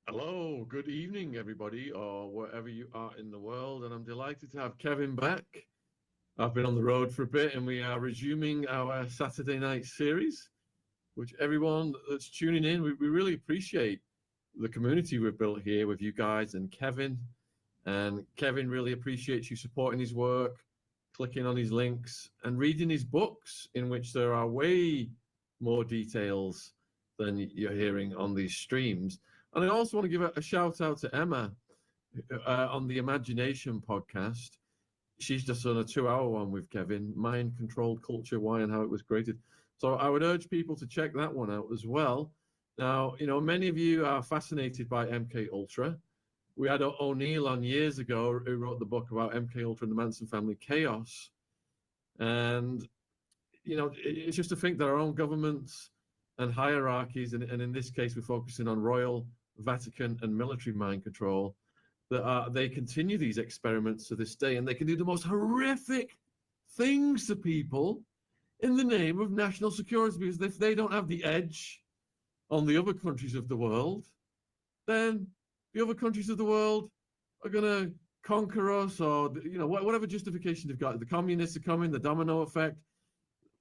Hello, good evening, everybody, or wherever you are in the world. And I'm delighted to have Kevin back. I've been on the road for a bit, and we are resuming our Saturday night series, which everyone that's tuning in, we really appreciate the community we've built here with you guys and Kevin. And Kevin really appreciates you supporting his work, clicking on his links, and reading his books, in which there are way more details than you're hearing on these streams. And I also want to give a shout out to Emma on the Imagination podcast. She's just done a 2-hour one with Kevin, Mind Controlled Culture, Why and How It Was Created. So I would urge people to check that one out as well. Now, many of you are fascinated by MK Ultra. We had O'Neill on years ago who wrote the book about MK Ultra and the Manson family chaos. And, it's just to think that our own governments and hierarchies, and in this case, we're focusing on royal, Vatican, and military mind control, that they continue these experiments to this day, and they can do the most horrific things to people in the name of national security, because if they don't have the edge on the other countries of the world, then the other countries of the world are going to conquer us, or whatever justification they've got. The communists are coming, the domino effect,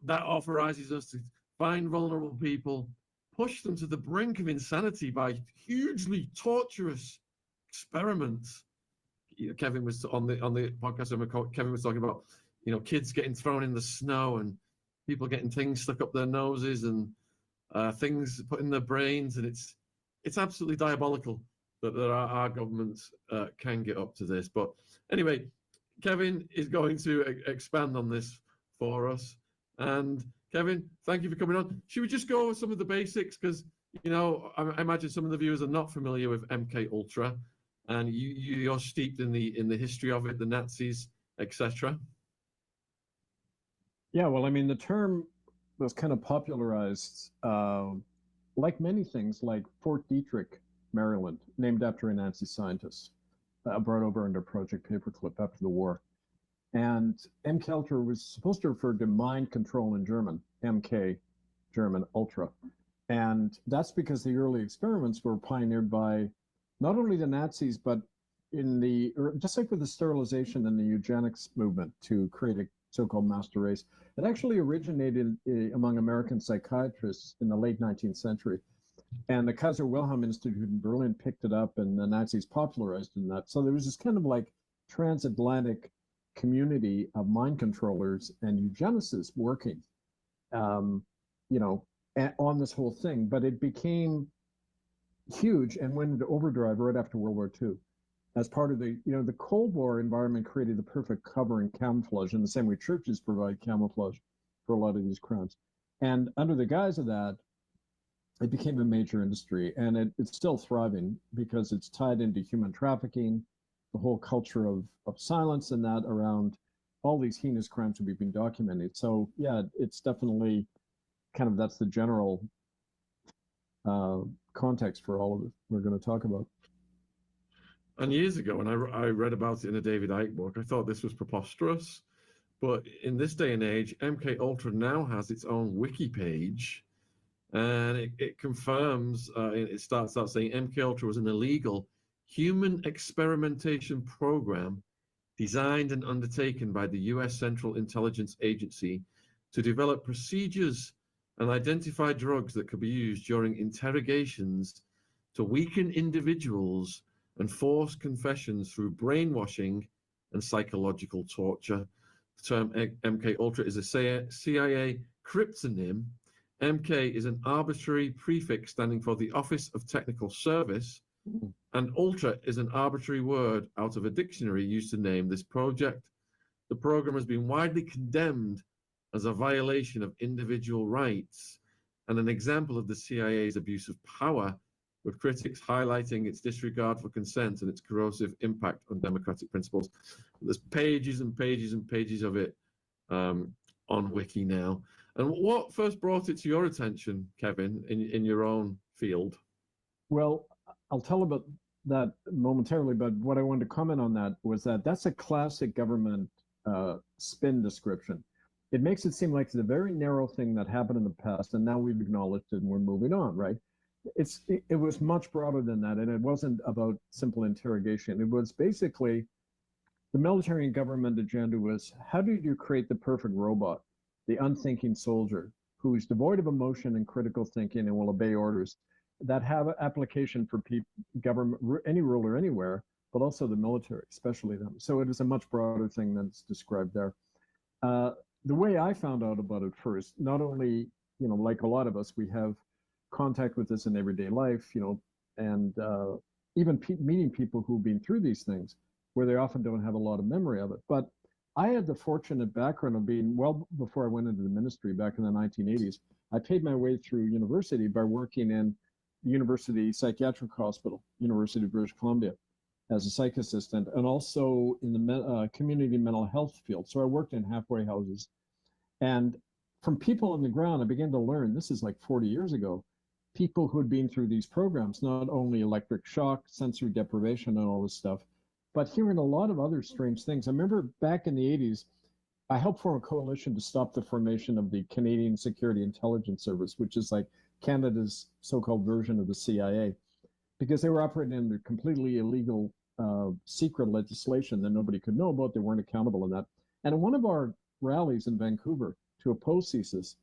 that authorizes us to find vulnerable people, push them to the brink of insanity by hugely torturous experiments. Kevin was on the podcast. Kevin was talking about kids getting thrown in the snow and people getting things stuck up their noses and things put in their brains, and it's absolutely diabolical that our governments can get up to this. But anyway, Kevin is going to expand on this for us. And Kevin, thank you for coming on. Should we just go over some of the basics? Because, I imagine some of the viewers are not familiar with MK Ultra, and you're steeped in the history of it, the Nazis, etc. Yeah, well, I mean, the term was kind of popularized, like many things, like Fort Detrick, Maryland, named after a Nazi scientist, brought over under Project Paperclip after the war. And MK Ultra was supposed to refer to mind control in German, MK, German, Ultra. And that's because the early experiments were pioneered by not only the Nazis, but just like with the sterilization and the eugenics movement to create a so-called master race, it actually originated among American psychiatrists in the late 19th century. And the Kaiser Wilhelm Institute in Berlin picked it up, and the Nazis popularized it in that. So there was this kind of like transatlantic community of mind controllers and eugenicists working, on this whole thing. But it became huge and went into overdrive right after World War II. As part of the Cold War environment created the perfect cover and camouflage, in the same way churches provide camouflage for a lot of these crimes. And under the guise of that, it became a major industry, and it's still thriving because it's tied into human trafficking, the whole culture of silence and that around all these heinous crimes that we've been documenting. So yeah, it's definitely kind of, that's the general context for all of it we're going to talk about. And years ago, when I read about it in a David Icke book, I thought this was preposterous. But in this day and age, MK Ultra now has its own wiki page, and it confirms, it starts out saying MK Ultra was an illegal human experimentation program designed and undertaken by the U.S. Central Intelligence Agency to develop procedures and identify drugs that could be used during interrogations to weaken individuals and force confessions through brainwashing and psychological torture. The term MK Ultra is a CIA cryptonym. MK is an arbitrary prefix standing for the Office of Technical Service, and Ultra is an arbitrary word out of a dictionary used to name this project. The program has been widely condemned as a violation of individual rights and an example of the CIA's abuse of power, with critics highlighting its disregard for consent and its corrosive impact on democratic principles. There's pages and pages and pages of it on Wiki now. And what first brought it to your attention, Kevin, in your own field? Well, I'll tell about that momentarily, but what I wanted to comment on that was that that's a classic government spin description. It makes it seem like it's a very narrow thing that happened in the past, and now we've acknowledged it and we're moving on, right? it was much broader than that, and it wasn't about simple interrogation. It was basically the military and government agenda was, how do you create the perfect robot, the unthinking soldier who is devoid of emotion and critical thinking and will obey orders that have application for government, any ruler anywhere, but also the military, especially them. So it is a much broader thing that's described there. The way I found out about it first, not only, like a lot of us, we have contact with this in everyday life, and even meeting people who've been through these things, where they often don't have a lot of memory of it. But I had the fortunate background of being, well before I went into the ministry back in the 1980s, I paid my way through university by working in the University Psychiatric Hospital, University of British Columbia, as a psych assistant, and also in the community mental health field. So I worked in halfway houses. And from people on the ground, I began to learn, this is like 40 years ago, people who had been through these programs, not only electric shock, sensory deprivation, and all this stuff, but hearing a lot of other strange things. I remember back in the 80s, I helped form a coalition to stop the formation of the Canadian Security Intelligence Service, which is like Canada's so-called version of the CIA, because they were operating under completely illegal secret legislation that nobody could know about. They weren't accountable in that. And at one of our rallies in Vancouver to oppose CSIS,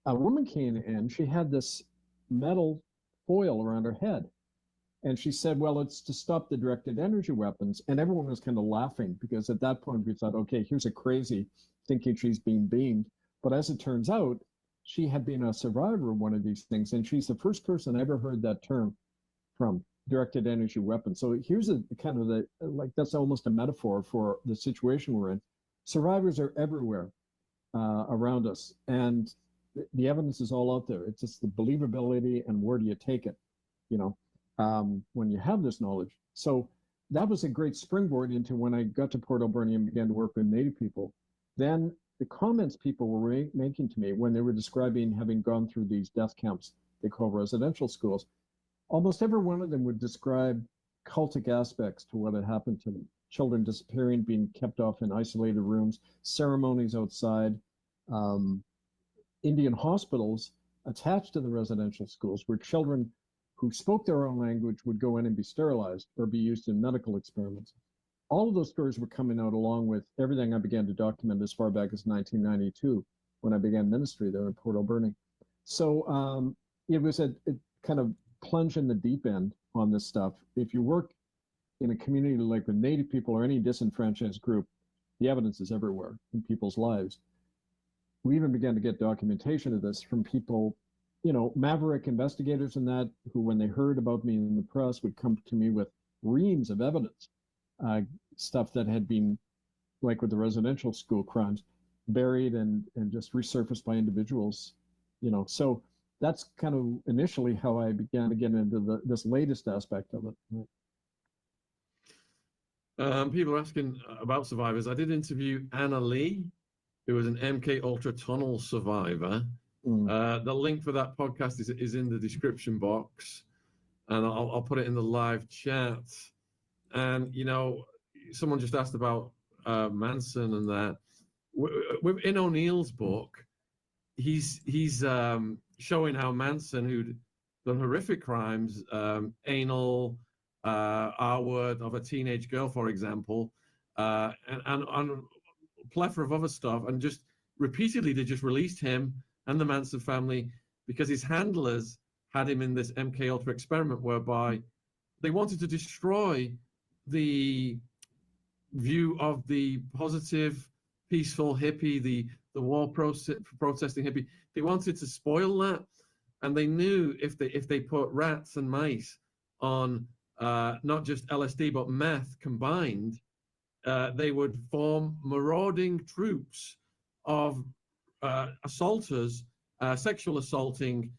a woman came in, she had this metal foil around her head. And she said, well, it's to stop the directed energy weapons. And everyone was kind of laughing because at that point we thought, okay, here's a crazy thinking she's being beamed. But as it turns out, she had been a survivor of one of these things. And she's the first person I ever heard that term from, directed energy weapons. So here's a kind of that's almost a metaphor for the situation we're in. Survivors are everywhere around us. And the evidence is all out there. It's just the believability and where do you take it, when you have this knowledge. So that was a great springboard into when I got to Port Alberni and began to work with Native people. Then the comments people were making to me when they were describing having gone through these death camps they call residential schools, almost every one of them would describe cultic aspects to what had happened to them. Children disappearing, being kept off in isolated rooms, ceremonies outside, Indian hospitals attached to the residential schools where children who spoke their own language would go in and be sterilized or be used in medical experiments. All of those stories were coming out along with everything I began to document as far back as 1992 when I began ministry there in Port Alberni. So it was a kind of plunge in the deep end on this stuff. If you work in a community like with Native people or any disenfranchised group, the evidence is everywhere in people's lives. We even began to get documentation of this from people, maverick investigators and that, who when they heard about me in the press would come to me with reams of evidence, stuff that had been, like with the residential school crimes, buried and just resurfaced by individuals, So that's kind of initially how I began to get into this latest aspect of it. People are asking about survivors. I did interview Annalie, who was an MK Ultra tunnel survivor. The link for that podcast is in the description box, and I'll put it in the live chat. And someone just asked about Manson and that. In O'Neill's book, he's showing how Manson, who'd done horrific crimes, anal, Attwood of a teenage girl, for example, and a plethora of other stuff, and just repeatedly they just released him and the Manson family because his handlers had him in this MK Ultra experiment whereby they wanted to destroy the view of the positive, peaceful hippie, the war protesting hippie. They wanted to spoil that, and they knew if they put rats and mice on not just LSD but meth combined, they would form marauding troops of assaulters, sexual assaulting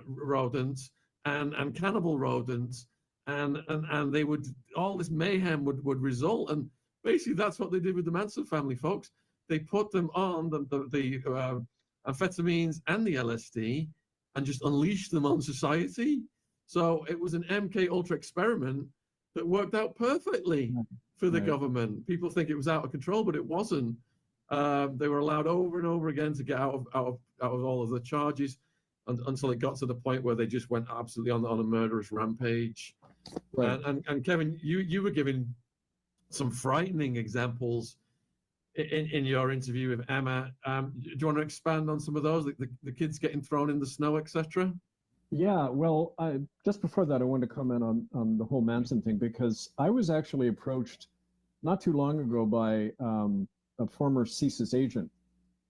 rodents and cannibal rodents, and they would, all this mayhem would result. And basically that's what they did with the Manson family, folks. They put them on the amphetamines and the LSD and just unleashed them on society. So it was an MK Ultra experiment that worked out perfectly for the government. People think it was out of control, but it wasn't. They were allowed over and over again to get out of all of the charges. until it got to the point where they just went absolutely on a murderous rampage. Right. And Kevin, you were giving some frightening examples in your interview with Emma. Do you want to expand on some of those, the kids getting thrown in the snow, etc.? Yeah, well, just before that, I wanted to comment on the whole Manson thing, because I was actually approached not too long ago by a former CSIS agent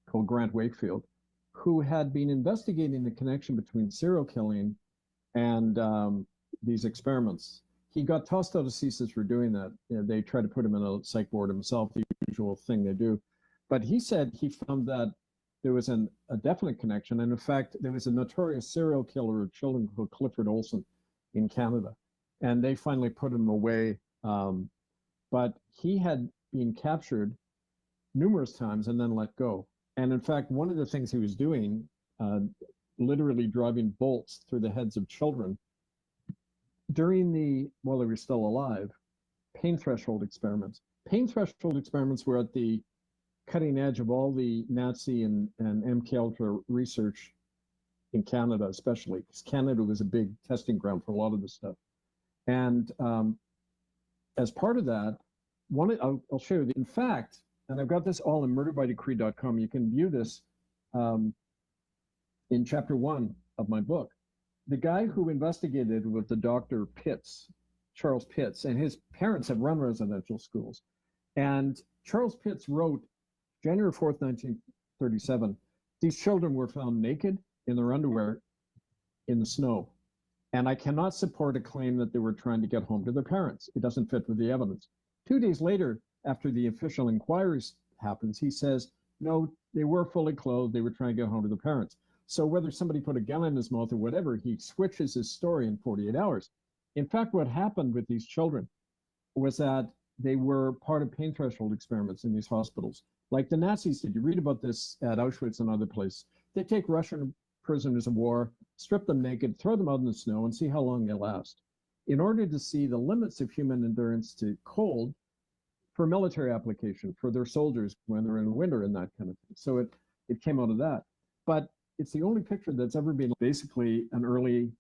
called Grant Wakefield, who had been investigating the connection between serial killing and these experiments. He got tossed out of CSIS for doing that. They tried to put him in a psych ward himself, the usual thing they do. But he said he found that there was a definite connection. And in fact, there was a notorious serial killer of children called Clifford Olson in Canada. And they finally put him away. But he had been captured numerous times and then let go. And in fact, one of the things he was doing, literally driving bolts through the heads of children while they were still alive, pain threshold experiments. Pain threshold experiments were at the cutting edge of all the Nazi and MKUltra research in Canada, especially, because Canada was a big testing ground for a lot of this stuff. And as part of that, I'll show you, in fact, and I've got this all in murderbydecree.com. You can view this in chapter 1 of my book. The guy who investigated with the Dr. Pitts, Charles Pitts, and his parents had run residential schools. And Charles Pitts wrote, January 4th, 1937, these children were found naked in their underwear in the snow. And I cannot support a claim that they were trying to get home to their parents. It doesn't fit with the evidence. 2 days later, after the official inquiries happens, he says, no, they were fully clothed. They were trying to get home to their parents. So whether somebody put a gun in his mouth or whatever, he switches his story in 48 hours. In fact, what happened with these children was that they were part of pain threshold experiments in these hospitals. Like the Nazis did. You read about this at Auschwitz and other places. They take Russian prisoners of war, strip them naked, throw them out in the snow, and see how long they last. In order to see the limits of human endurance to cold for military application, for their soldiers when they're in winter and that kind of thing. So it came out of that. But it's the only picture that's ever been basically an early,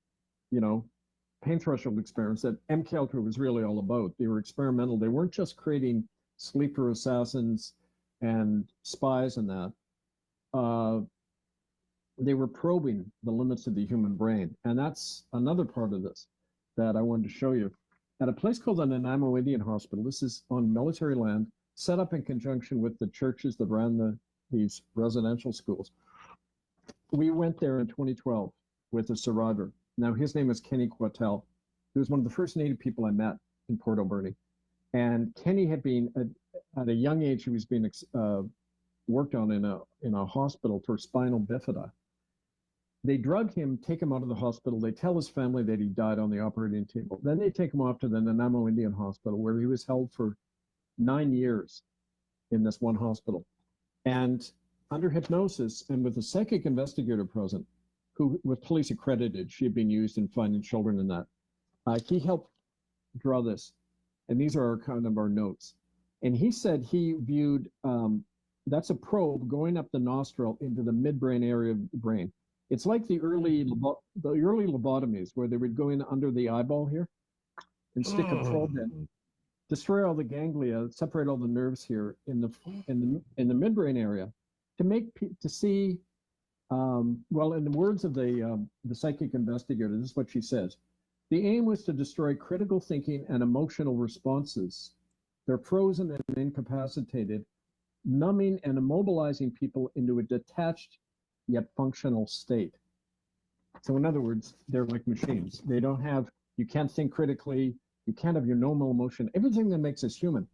pain threshold experiments that MKUltra was really all about. They were experimental. They weren't just creating sleeper assassins and spies and that. They were probing the limits of the human brain. And that's another part of this that I wanted to show you. At a place called the Nanaimo Indian Hospital, this is on military land, set up in conjunction with the churches that ran these residential schools. We went there in 2012 with a survivor. Now, his name is Kenny Quattel. He was one of the first Native people I met in Port Alberni. And Kenny had been, at a young age, he was being worked on in a hospital for spinal bifida. They drug him, take him out of the hospital. They tell his family that he died on the operating table. Then they take him off to the Nanaimo Indian Hospital, where he was held for 9 years in this one hospital. And under hypnosis and with a psychic investigator present, who was police accredited, she had been used in finding children in that. He helped draw this. And these are kind of our notes. And he said he viewed, that's a probe going up the nostril into the midbrain area of the brain. It's like the early lobotomies where they would go in under the eyeball here and stick a probe in, destroy all the ganglia, separate all the nerves here in the midbrain area to see. Well, in the words of the psychic investigator, this is what she says: the aim was to destroy critical thinking and emotional responses. They're frozen and incapacitated, numbing and immobilizing people into a detached yet functional state. So in other words, they're like machines. They don't have, you can't think critically, you can't have your normal emotion, everything that makes us human,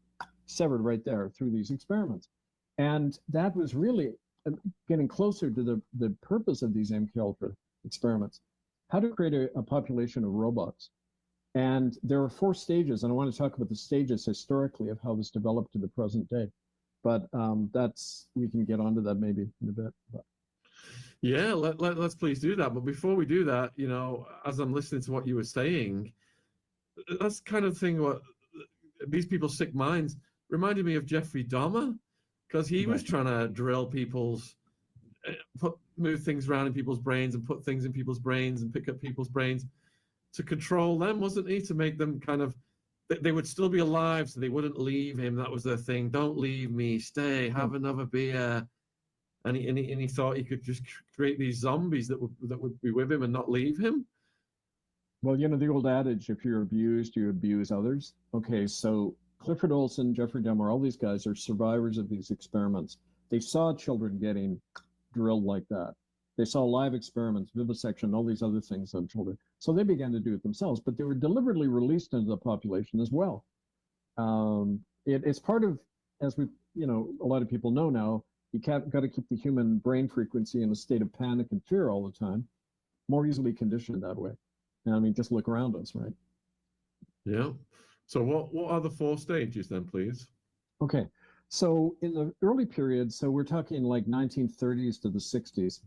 severed right there through these experiments. And that was really getting closer to the purpose of these MKUltra experiments, how to create a population of robots. And there are 4 stages, and I want to talk about the stages historically of how this developed to the present day. But we can get onto that maybe in a bit. But. Yeah, let's please do that. But before we do that, as I'm listening to what you were saying, that's kind of thing what these people's sick minds reminded me of Jeffrey Dahmer, because he was trying to drill people's, move things around in people's brains and put things in people's brains and pick up people's brains to control them, wasn't he? To make them kind of, they would still be alive, so they wouldn't leave him. That was their thing. Don't leave me. Stay. Have another beer. And he thought he could just create these zombies that would be with him and not leave him. Well, you know, the old adage, if you're abused, you abuse others. Okay, so Clifford Olson, Jeffrey Dahmer, all these guys are survivors of these experiments. They saw children getting drilled like that. They saw live experiments, vivisection, all these other things on children. So they began to do it themselves, but they were deliberately released into the population as well. It's part of, as we, you know, a lot of people know now, you got to keep the human brain frequency in a state of panic and fear all the time, more easily conditioned that way. I mean, just look around us, right? Yeah. So what are the 4 stages then, please? Okay. So in the early period, so we're talking like 1930s to the 60s,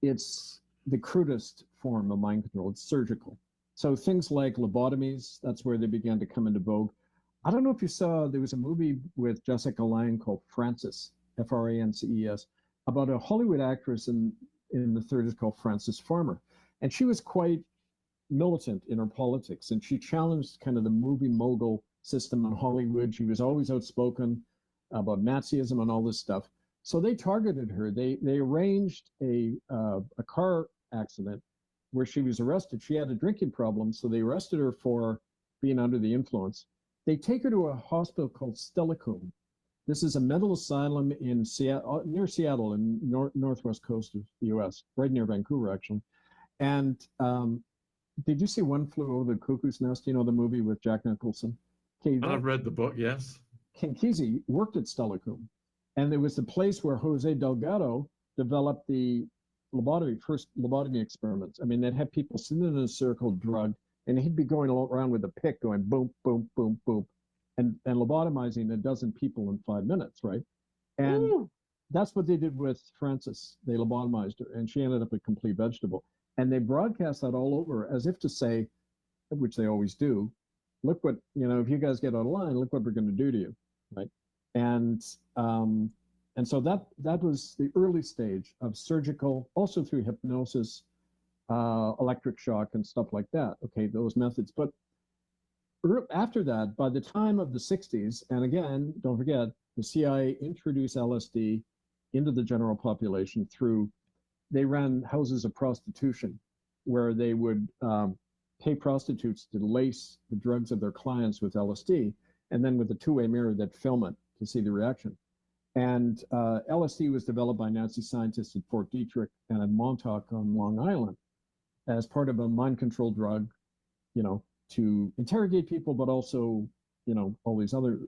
it's the crudest form of mind control. It's surgical. So things like lobotomies, that's where they began to come into vogue. I don't know if you saw, there was a movie with Jessica Lange called Frances, Frances, about a Hollywood actress in the 30s called Frances Farmer. And she was quite militant in her politics, and she challenged kind of the movie mogul system in Hollywood. She was always outspoken about Nazism and all this stuff. So they targeted her. They arranged a car accident where she was arrested. She had a drinking problem, so they arrested her for being under the influence. They take her to a hospital called Steilacoom. This is a mental asylum in Seattle, near Seattle, in northwest coast of the U.S., right near Vancouver, actually. And did you see One Flew Over the Cuckoo's Nest? You know, the movie with Jack Nicholson? Okay, I've read the book, yes. Ken Kesey worked at Steilacoom, and there was the place where Jose Delgado developed the first lobotomy experiments. I mean, they'd have people sitting in a circle, drugged, and he'd be going around with a pick going boom, boom, boom, boom, and lobotomizing a dozen people in 5 minutes, right? And Ooh. That's what they did with Frances. They lobotomized her, and she ended up a complete vegetable. And they broadcast that all over as if to say, which they always do, look what, you know, if you guys get out of line, look what we're going to do to you, right? And so that was the early stage of surgical, also through hypnosis, electric shock and stuff like that. Okay, those methods. But after that, by the time of the 60s, and again, don't forget, the CIA introduced LSD into the general population they ran houses of prostitution where they would pay prostitutes to lace the drugs of their clients with LSD, and then with a two-way mirror they'd film it to see the reaction. And LSD was developed by Nazi scientists at Fort Detrick and at Montauk on Long Island as part of a mind control drug, you know, to interrogate people, but also, you know, all these other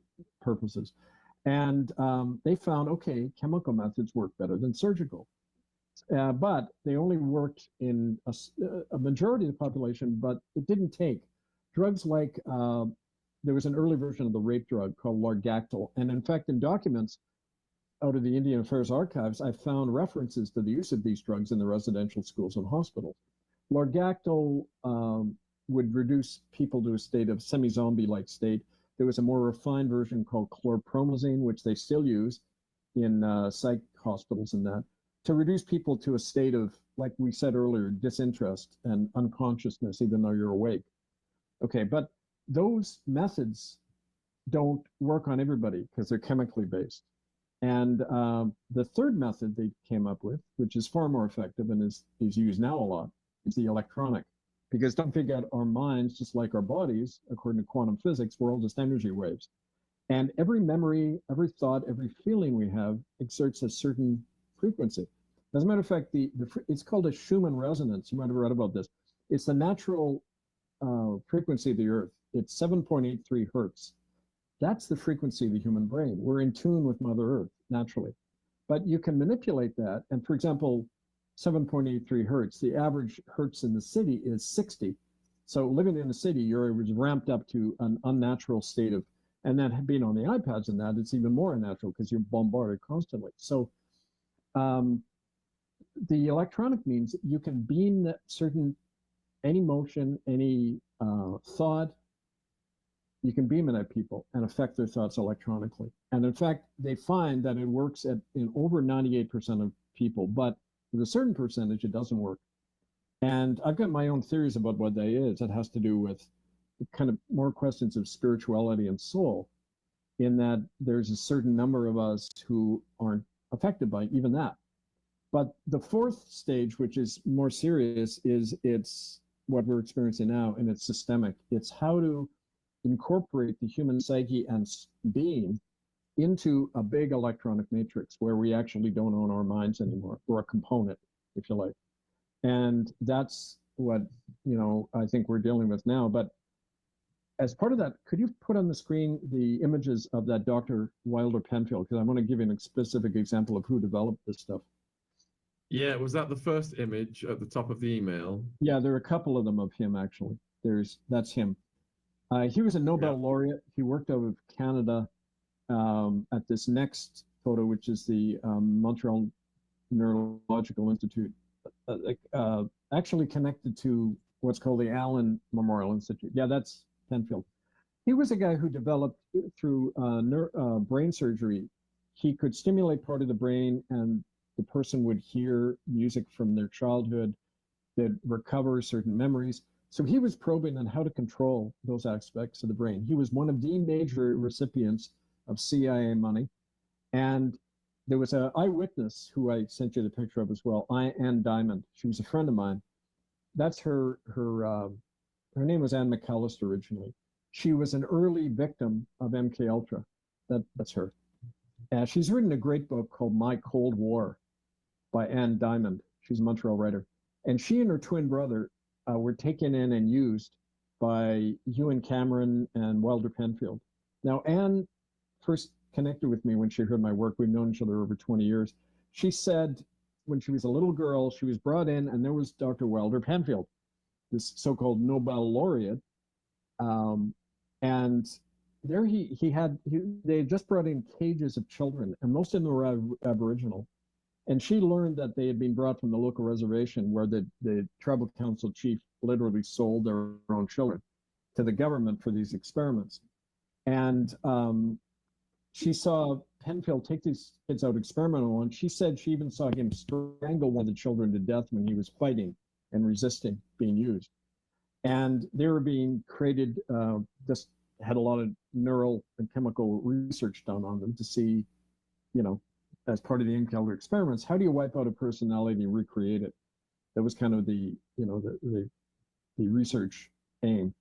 purposes. And they found, okay, chemical methods work better than surgical. But they only worked in a majority of the population, but it didn't take. Drugs like, there was an early version of the rape drug called Largactil. And in fact, in documents out of the Indian Affairs Archives, I found references to the use of these drugs in the residential schools and hospitals. Largactil would reduce people to a state of semi-zombie-like state. There was a more refined version called chlorpromazine, which they still use in psych hospitals and that, to reduce people to a state of, like we said earlier, disinterest and unconsciousness, even though you're awake. Okay, but those methods don't work on everybody because they're chemically based. And the third method they came up with, which is far more effective and is used now a lot, is the electronic. Because don't forget, our minds, just like our bodies, according to quantum physics, we're all just energy waves. And every memory, every thought, every feeling we have exerts a certain frequency. As a matter of fact, it's called a Schumann resonance. You might have read about this. It's the natural frequency of the Earth. It's 7.83 hertz. That's the frequency of the human brain. We're in tune with Mother Earth naturally. But you can manipulate that. And for example, 7.83 hertz, the average hertz in the city is 60. So living in the city, you're ramped up to an unnatural state of, and then being on the iPads and that, it's even more unnatural because you're bombarded constantly. So the electronic means you can beam that any motion, any thought, you can beam it at people and affect their thoughts electronically. And in fact, they find that it works in over 98% of people, but with a certain percentage, it doesn't work. And I've got my own theories about what that is. It has to do with kind of more questions of spirituality and soul, in that there's a certain number of us who aren't affected by even that. But the fourth stage, which is more serious, is it's what we're experiencing now, and it's systemic. It's how to incorporate the human psyche and being into a big electronic matrix where we actually don't own our minds anymore, or a component, if you like. And that's what, I think we're dealing with now. But as part of that, could you put on the screen the images of that Dr. Wilder Penfield? Because I want to give you a specific example of who developed this stuff. Yeah, was that the first image at the top of the email? Yeah, there are a couple of them of him, actually. That's him. He was a Nobel laureate. He worked out of Canada at this next photo, which is the Montreal Neurological Institute, actually connected to what's called the Allen Memorial Institute. Yeah, that's Penfield. He was a guy who developed through brain surgery. He could stimulate part of the brain, and the person would hear music from their childhood, they'd recover certain memories. So he was probing on how to control those aspects of the brain. He was one of the major recipients of CIA money. And there was an eyewitness who I sent you the picture of as well, Ann Diamond. She was a friend of mine. That's her name was Ann McAllister originally. She was an early victim of MK Ultra. That's her. She's written a great book called My Cold War by Ann Diamond. She's a Montreal writer. And she and her twin brother were taken in and used by Ewan Cameron and Wilder Penfield. Now, Ann first connected with me when she heard my work. We've known each other over 20 years. She said when she was a little girl, she was brought in, and there was Dr. Wilder Penfield, this so-called Nobel laureate. And there they had just brought in cages of children, and most of them were Aboriginal. And she learned that they had been brought from the local reservation where the tribal council chief literally sold their own children to the government for these experiments. And she saw Penfield take these kids out experimental, and she said she even saw him strangle one of the children to death when he was fighting and resisting being used. And they were being created, just had a lot of neural and chemical research done on them to see, as part of the MK Ultra experiments, how do you wipe out a personality and recreate it? That was kind of the research aim.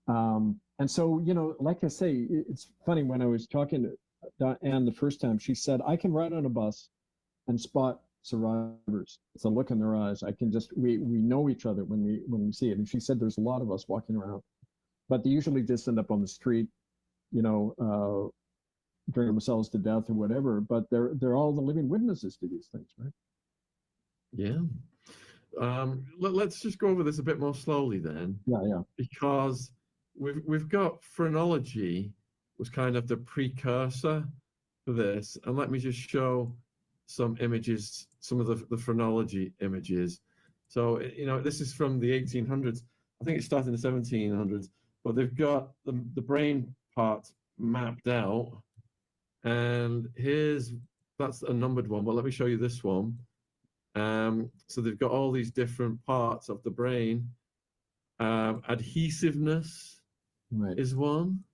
And so, like I say, it's funny, when I was talking to Anne the first time, she said, I can ride on a bus and spot survivors. It's a look in their eyes. I can we know each other when we see it. And she said there's a lot of us walking around, but they usually just end up on the street, drink themselves to death or whatever, but they're all the living witnesses to these things, right? Yeah. Let's just go over this a bit more slowly then. Yeah. Because we've got phrenology was kind of the precursor for this, and let me just show some images, some of the phrenology images. So this is from the 1800s. I think it started in the 1700s, but they've got the brain part mapped out. And that's a numbered one, but let me show you this one. So they've got all these different parts of the brain. Adhesiveness is one.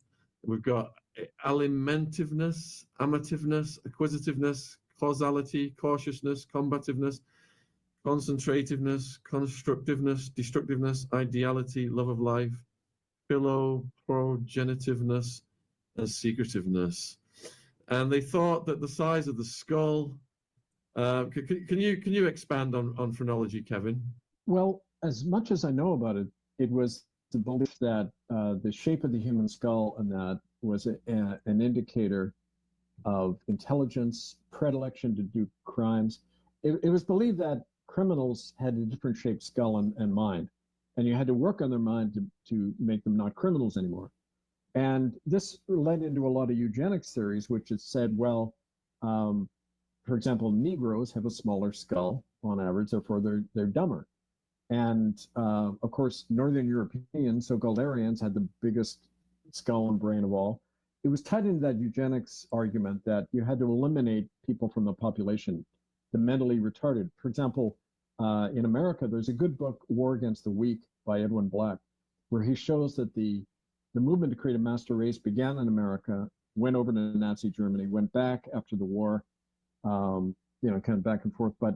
We've got alimentiveness, amativeness, acquisitiveness, causality, cautiousness, combativeness, concentrativeness, constructiveness, destructiveness, ideality, love of life, philoprogenitiveness, and secretiveness. And they thought that the size of the skull. Can you expand on phrenology, Kevin? Well, as much as I know about it, it was the belief that the shape of the human skull and that was an indicator of intelligence, predilection to do crimes. It was believed that criminals had a different shaped skull and mind, and you had to work on their mind to make them not criminals anymore. And this led into a lot of eugenics theories, which has said, well, for example, Negroes have a smaller skull on average, therefore they're dumber. And of course, Northern Europeans, so-called Aryans, had the biggest skull and brain of all. It was tied into that eugenics argument that you had to eliminate people from the population the mentally retarded. For example, in America, there's a good book, War Against the Weak by Edwin Black, where he shows that the movement to create a master race began in America, went over to Nazi Germany, went back after the war, kind of back and forth. But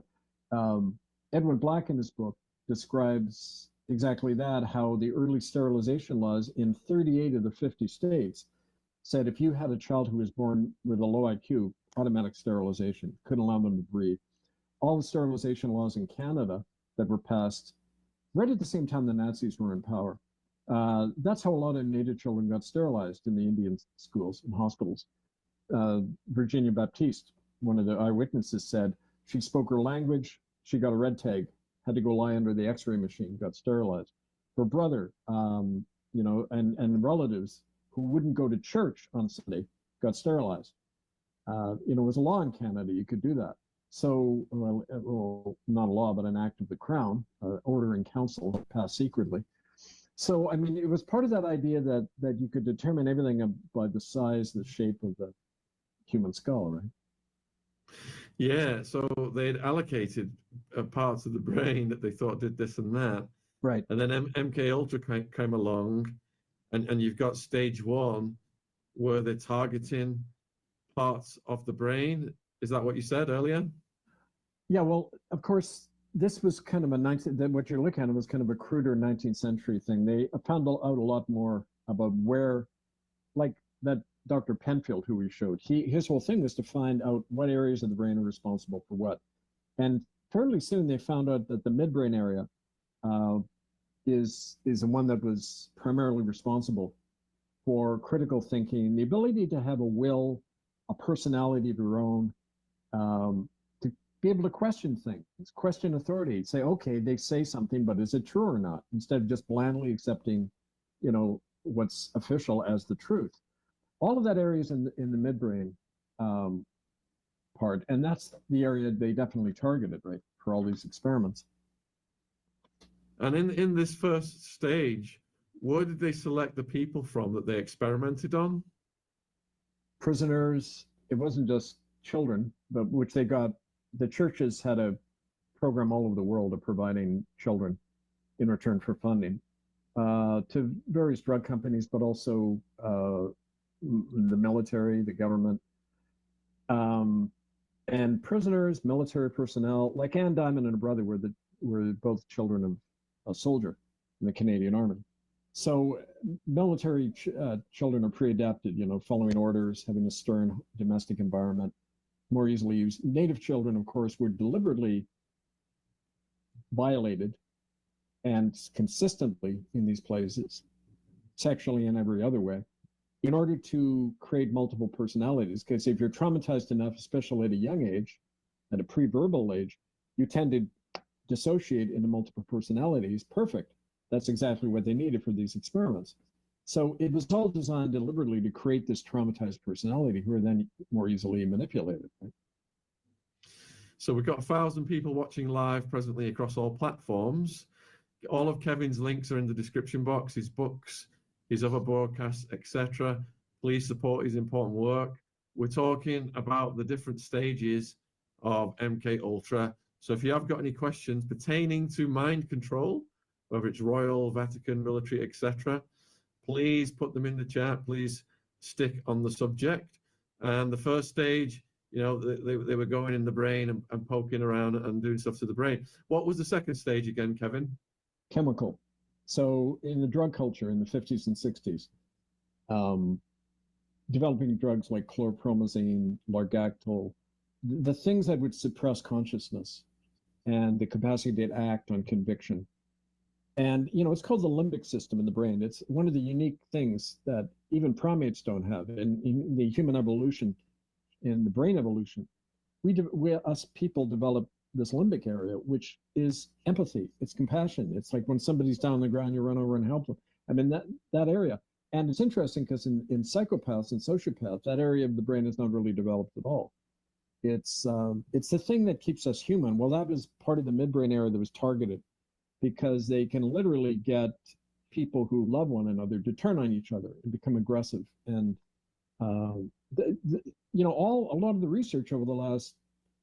Edwin Black in his book describes exactly that, how the early sterilization laws in 38 of the 50 states said if you had a child who was born with a low IQ, automatic sterilization, couldn't allow them to breathe. All the sterilization laws in Canada that were passed right at the same time the Nazis were in power. That's how a lot of Native children got sterilized in the Indian schools and hospitals. Virginia Baptiste, one of the eyewitnesses, said she spoke her language, she got a red tag, had to go lie under the x-ray machine, got sterilized. Her brother, and relatives who wouldn't go to church on Sunday got sterilized. It was a law in Canada, you could do that. So, well, not a law, but an act of the Crown, order in council passed secretly. So, I mean, it was part of that idea that you could determine everything by the size, the shape of the human skull, right? Yeah, so they'd allocated parts of the brain that they thought did this and that. Right. And then MK Ultra came along, and you've got stage one, where they're targeting parts of the brain. Is that what you said earlier? Yeah, well, of course, this was kind of what you're looking at was kind of a cruder 19th century thing. They found out a lot more about where, like that Dr. Penfield, who we showed, his whole thing was to find out what areas of the brain are responsible for what. And fairly soon they found out that the midbrain area is the one that was primarily responsible for critical thinking, the ability to have a will, a personality of your own, to be able to question things, question authority, say, okay, they say something, but is it true or not? Instead of just blandly accepting, what's official as the truth. All of that area is in the midbrain part, and that's the area they definitely targeted, right, for all these experiments. And in this first stage, where did they select the people from that they experimented on? Prisoners. It wasn't just children, but which they got. The churches had a program all over the world of providing children in return for funding to various drug companies, but also the military, the government, and prisoners, military personnel, like Ann Diamond and her brother were both children of a soldier in the Canadian Army. So military children are pre-adapted, following orders, having a stern domestic environment, more easily used. Native children, of course, were deliberately violated and consistently in these places, sexually and every other way, in order to create multiple personalities. Because if you're traumatized enough, especially at a young age, at a pre-verbal age, you tend to dissociate into multiple personalities. Perfect. That's exactly what they needed for these experiments. So it was all designed deliberately to create this traumatized personality who are then more easily manipulated. Right? So we've got 1,000 people watching live presently across all platforms. All of Kevin's links are in the description box, his books, his other broadcasts, etc. Please support his important work. We're talking about the different stages of MK Ultra. So if you have got any questions pertaining to mind control, whether it's royal, Vatican, military, etc., please put them in the chat. Please stick on the subject. And the first stage, they were going in the brain and poking around and doing stuff to the brain. What was the second stage again, Kevin? Chemical. So in the drug culture in the 50s and 60s, developing drugs like chlorpromazine, largactil, the things that would suppress consciousness and the capacity to act on conviction. And, it's called the limbic system in the brain. It's one of the unique things that even primates don't have. In the human evolution, in the brain evolution, us people develop this limbic area, which is empathy. It's compassion. It's like when somebody's down on the ground, you run over and help them. I mean, that area. And it's interesting because in psychopaths and sociopaths, that area of the brain is not really developed at all. It's the thing that keeps us human. Well, that was part of the midbrain area that was targeted, because they can literally get people who love one another to turn on each other and become aggressive. And a lot of the research over the last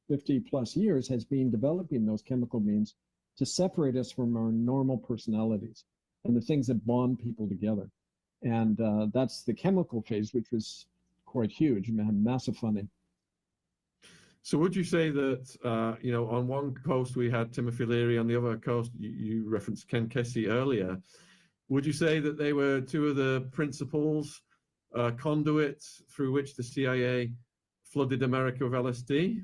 50 plus years has been developing those chemical means to separate us from our normal personalities and the things that bond people together. And that's the chemical phase, which was quite huge, massive funding. So would you say that, you know, on one coast we had Timothy Leary, on the other coast, you referenced Ken Kesey earlier. Would you say that they were two of the principals, conduits through which the CIA flooded America with LSD?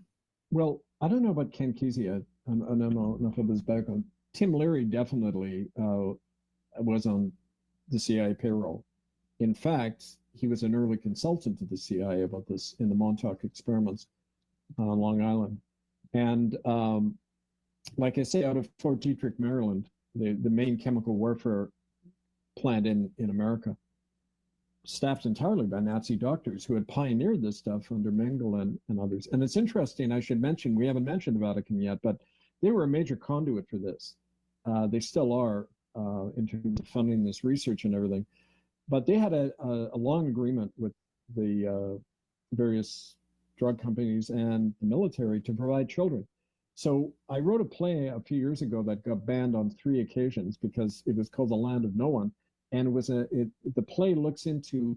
Well, I don't know about Ken Kesey. I don't know enough of his background. Tim Leary definitely was on the CIA payroll. In fact, he was an early consultant to the CIA about this in the Montauk experiments on Long Island. And like I say, out of Fort Detrick, Maryland, the main chemical warfare plant in America, staffed entirely by Nazi doctors who had pioneered this stuff under Mengele and others. And it's interesting, I should mention, we haven't mentioned the Vatican yet, but they were a major conduit for this. They still are in terms of funding this research and everything. But they had a long agreement with the various drug companies and the military to provide children. So I wrote a play a few years ago that got banned on 3 occasions because it was called The Land of No One. And it was the play looks into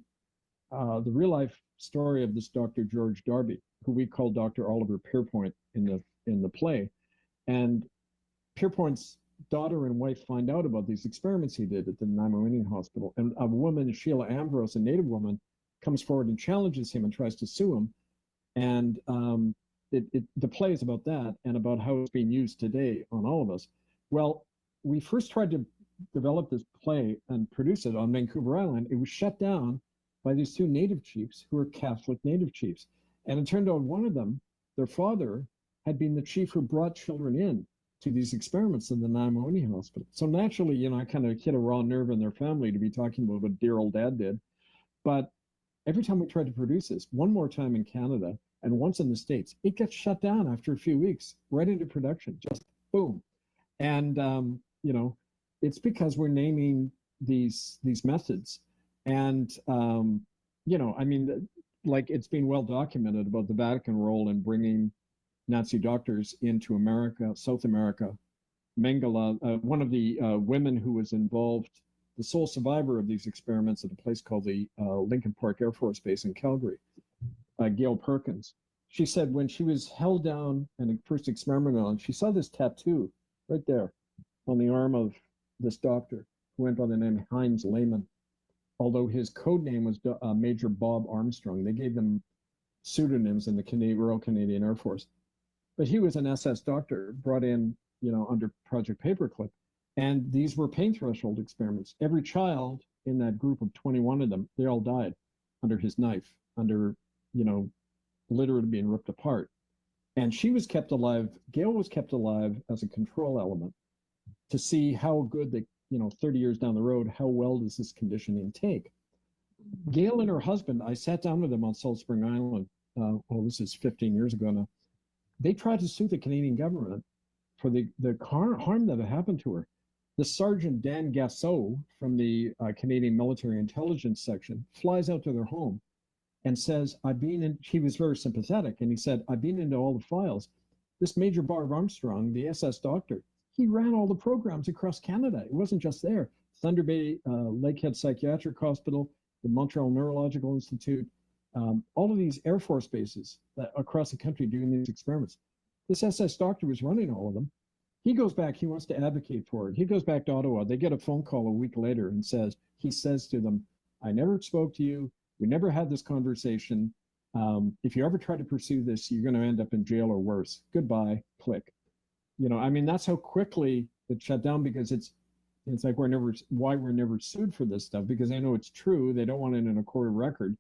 the real life story of this Dr. George Darby, who we call Dr. Oliver Pierpoint in the play. And Pierpoint's daughter and wife find out about these experiments he did at the Nanaimo Indian Hospital. And a woman, Sheila Ambrose, a native woman, comes forward and challenges him and tries to sue him. And the play is about that and about how it's being used today on all of us. Well, we first tried to develop this play and produce it on Vancouver Island. It was shut down by these 2 native chiefs who were Catholic native chiefs. And it turned out one of them, their father, had been the chief who brought children in to these experiments in the Nanaimo Indian Hospital. So naturally, you know, I kind of hit a raw nerve in their family to be talking about what dear old dad did. But every time we tried to produce this, one more time in Canada and once in the States, it gets shut down after a few weeks, right into production, just boom. And, you know, it's because we're naming these methods. And, you know, I mean, like it's been well documented about the Vatican role in bringing Nazi doctors into America, South America. Mengele, one of the women who was involved, the sole survivor of these experiments at a place called the Lincoln Park Air Force Base in Calgary, Gail Perkins. She said when she was held down and first experimented on, she saw this tattoo right there on the arm of this doctor who went by the name Heinz Lehman, although his code name was Major Bob Armstrong. They gave them pseudonyms in the Royal Canadian Air Force. But he was an SS doctor brought in, you know, under Project Paperclip. And these were pain threshold experiments. Every child in that group of 21 of them, they all died under his knife, under, you know, literally being ripped apart. And she was kept alive. Gail was kept alive as a control element to see how good the, you know, 30 years down the road, how well does this conditioning take? Gail and her husband, I sat down with them on Salt Spring Island. This is 15 years ago now. They tried to sue the Canadian government for the harm that had happened to her. The Sergeant Dan Gassot from the Canadian Military Intelligence Section flies out to their home and says, he was very sympathetic, and he said, I've been into all the files. This Major Bob Armstrong, the SS doctor, he ran all the programs across Canada. It wasn't just there. Thunder Bay, Lakehead Psychiatric Hospital, the Montreal Neurological Institute, all of these Air Force bases across the country doing these experiments. This SS doctor was running all of them. He goes back, he wants to advocate for it. He goes back to Ottawa. They get a phone call a week later and he says to them, I never spoke to you. We never had this conversation. If you ever try to pursue this, you're going to end up in jail or worse. Goodbye, click. You know, I mean, that's how quickly it shut down, because it's like why we're never sued for this stuff, because they know it's true. They don't want it in a court of record.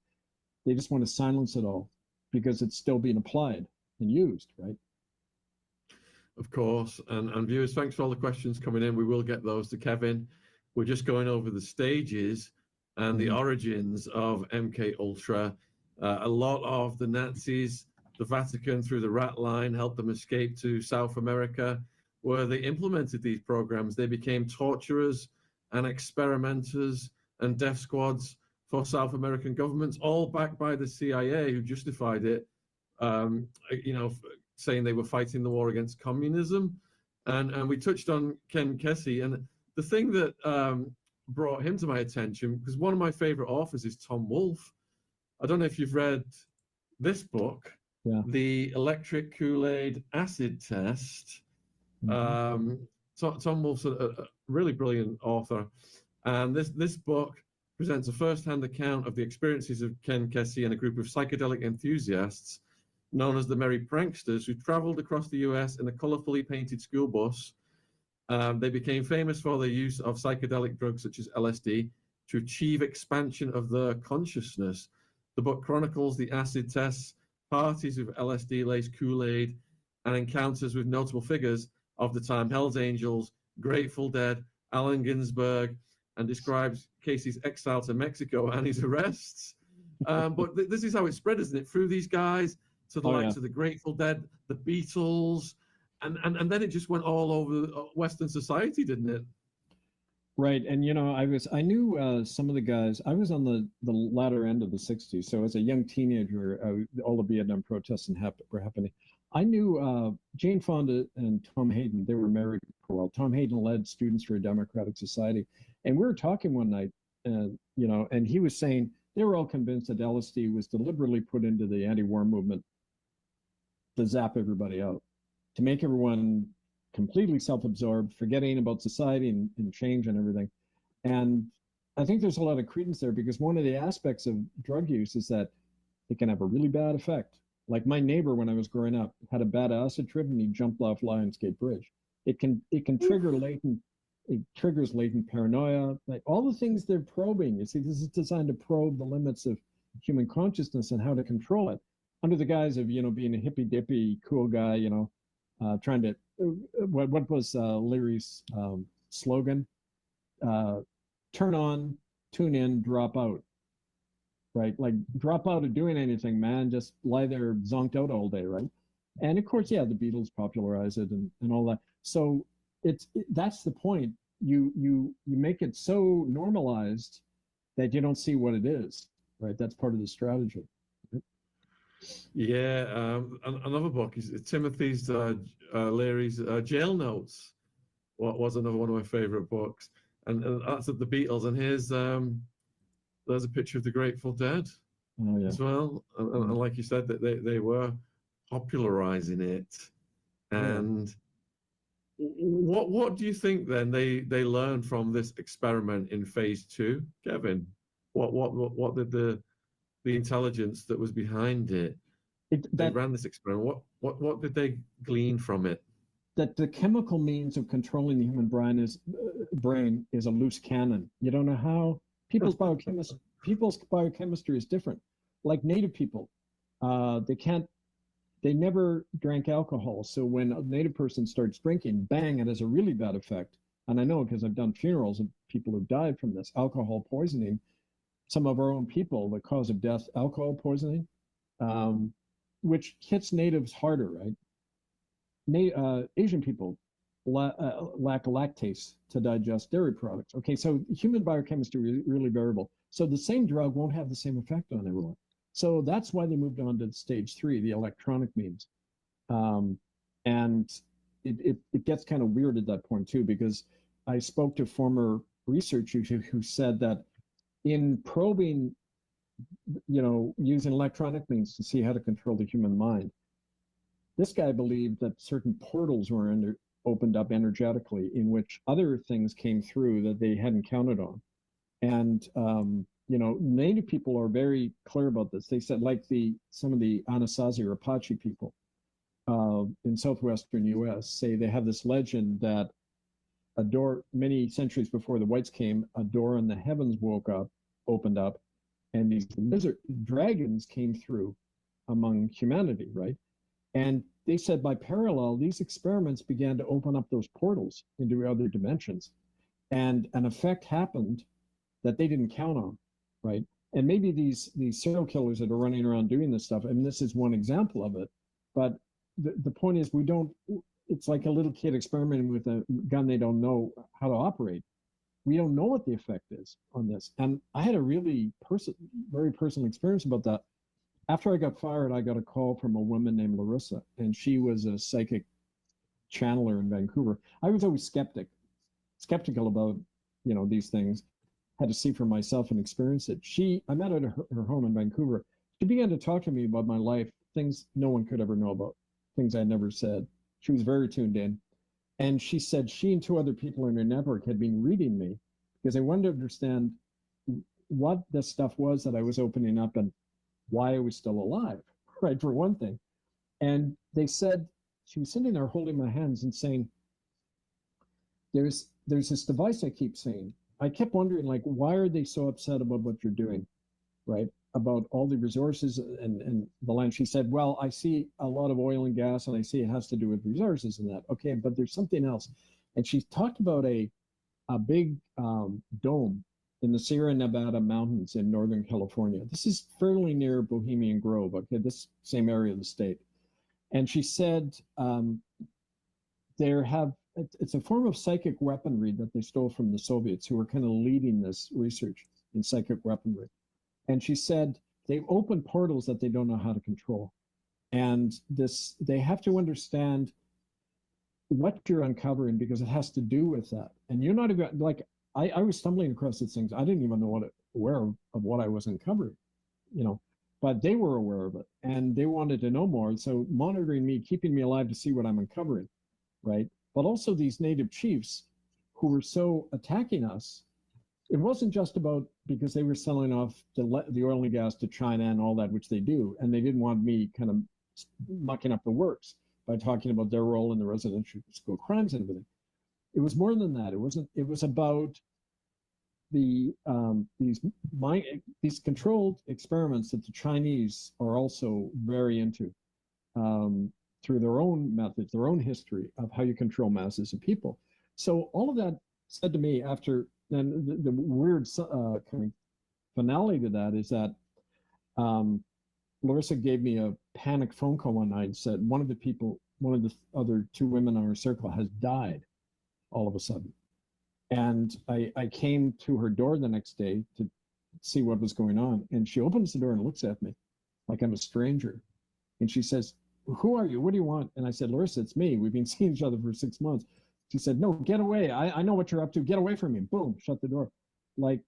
They just want to silence it all because it's still being applied and used, right? Of course. And viewers, thanks for all the questions coming in. We will get those to Kevin. We're just going over the stages and the origins of MK Ultra. A lot of the Nazis, the Vatican through the rat line, helped them escape to South America, where they implemented these programs. They became torturers and experimenters and death squads for South American governments, all backed by the CIA, who justified it, you know, saying they were fighting the war against communism. And we touched on Ken Kesey. And the thing that brought him to my attention, because one of my favorite authors is Tom Wolfe. I don't know if you've read this book, The Electric Kool-Aid Acid Test. Tom Wolfe's a really brilliant author. And this book presents a first-hand account of the experiences of Ken Kesey and a group of psychedelic enthusiasts known as the Merry Pranksters, who traveled across the US in a colorfully painted school bus. They became famous for their use of psychedelic drugs such as LSD to achieve expansion of their consciousness. The book chronicles the acid tests, parties with LSD-laced Kool-Aid, and encounters with notable figures of the time: Hell's Angels, Grateful Dead, Allen Ginsberg, and describes Casey's exile to Mexico and his arrests. But this is how it spread, isn't it? Through these guys to the likes of the Grateful Dead, the Beatles, and then it just went all over Western society, didn't it? Right, and you know, I knew some of the guys. I was on the latter end of the '60s, so as a young teenager, all the Vietnam protests were happening. I knew Jane Fonda and Tom Hayden. They were married for a while. Tom Hayden led Students for a Democratic Society, and we were talking one night, you know, and he was saying they were all convinced that LSD was deliberately put into the anti-war movement to zap everybody out, to make everyone completely self-absorbed, forgetting about society and change and everything. And I think there's a lot of credence there, because one of the aspects of drug use is that it can have a really bad effect. Like my neighbor, when I was growing up, had a bad acid trip and he jumped off Lionsgate Bridge. It can trigger triggers latent paranoia, like all the things they're probing. You see, this is designed to probe the limits of human consciousness and how to control it, under the guise of, you know, being a hippy dippy cool guy, you know, trying to, what was Leary's slogan? Turn on, tune in, drop out. Right? Like, drop out of doing anything, man. Just lie there zonked out all day, right? And of course, yeah, the Beatles popularized it and all that. So that's the point. You make it so normalized that you don't see what it is, right? That's part of the strategy. Yeah, another book is Timothy's Leary's Jail Notes. What was another one of my favorite books, and that's of the Beatles. And here's there's a picture of the Grateful Dead as well. And like you said, that they were popularizing it. And what do you think then they learned from this experiment in phase 2, Kevin? What did the intelligence that was behind it? They ran this experiment. What did they glean from it? That the chemical means of controlling the human brain is a loose cannon. You don't know how. People's biochemistry is different. Like native people, they never drank alcohol. So when a native person starts drinking, bang, it has a really bad effect. And I know because I've done funerals of people who've died from this alcohol poisoning. Some of our own people, the cause of death, alcohol poisoning, which hits natives harder, right? Asian people lack lactase to digest dairy products. Okay, so human biochemistry is really variable. So the same drug won't have the same effect on everyone. So that's why they moved on to stage 3, the electronic means. And it gets kind of weird at that point too, because I spoke to former researchers who said that in probing, you know, using electronic means to see how to control the human mind, this guy believed that certain portals were opened up energetically in which other things came through that they hadn't counted on. And, you know, native people are very clear about this. They said, like some of the Anasazi or Apache people in southwestern US say they have this legend that a door, many centuries before the whites came, a door in the heavens opened up, and these lizard dragons came through among humanity, right? And they said by parallel, these experiments began to open up those portals into other dimensions. And an effect happened that they didn't count on, right? And maybe these serial killers that are running around doing this stuff, and this is one example of it, but the point is it's like a little kid experimenting with a gun they don't know how to operate. We don't know what the effect is on this. And I had a really very personal experience about that. after I got fired, I got a call from a woman named Larissa, and she was a psychic channeler in Vancouver. I was always skeptical about, these things. Had to see for myself and experience it. I met her at her home in Vancouver. She began to talk to me about my life, things no one could ever know about, things I never said. She was very tuned in. And she said she and two other people in her network had been reading me because they wanted to understand what this stuff was that I was opening up and why I was still alive, right, for one thing. And they said, she was sitting there holding my hands and saying, there's this device I keep seeing. I kept wondering, like, why are they so upset about what you're doing, right? About all the resources and the land. She said, well, I see a lot of oil and gas, and I see it has to do with resources and that. Okay, but there's something else. And she talked about a big dome in the Sierra Nevada mountains in Northern California. This is fairly near Bohemian Grove, okay, this same area of the state. And she said it's a form of psychic weaponry that they stole from the Soviets, who were kind of leading this research in psychic weaponry. And she said they've opened portals that they don't know how to control. And they have to understand what you're uncovering because it has to do with that. And you're not even, like, I was stumbling across these things. I didn't even know aware of what I was uncovering, but they were aware of it and they wanted to know more. So monitoring me, keeping me alive to see what I'm uncovering, right? But also these native chiefs who were so attacking us. It wasn't just about because they were selling off the oil and gas to China and all that, which they do, and they didn't want me kind of mucking up the works by talking about their role in the residential school crimes and everything. It was more than that. It was about these controlled experiments that the Chinese are also very into through their own methods, their own history of how you control masses of people. So all of that said to me after, and the weird kind of finale to that is that Larissa gave me a panic phone call one night and said one of the other two women in our circle has died all of a sudden. And I came to her door the next day to see what was going on. And she opens the door and looks at me like I'm a stranger. And she says, who are you? What do you want? And I said, Larissa, it's me. We've been seeing each other for 6 months. She said, no, get away. I know what you're up to. Get away from me. Boom, shut the door. Like,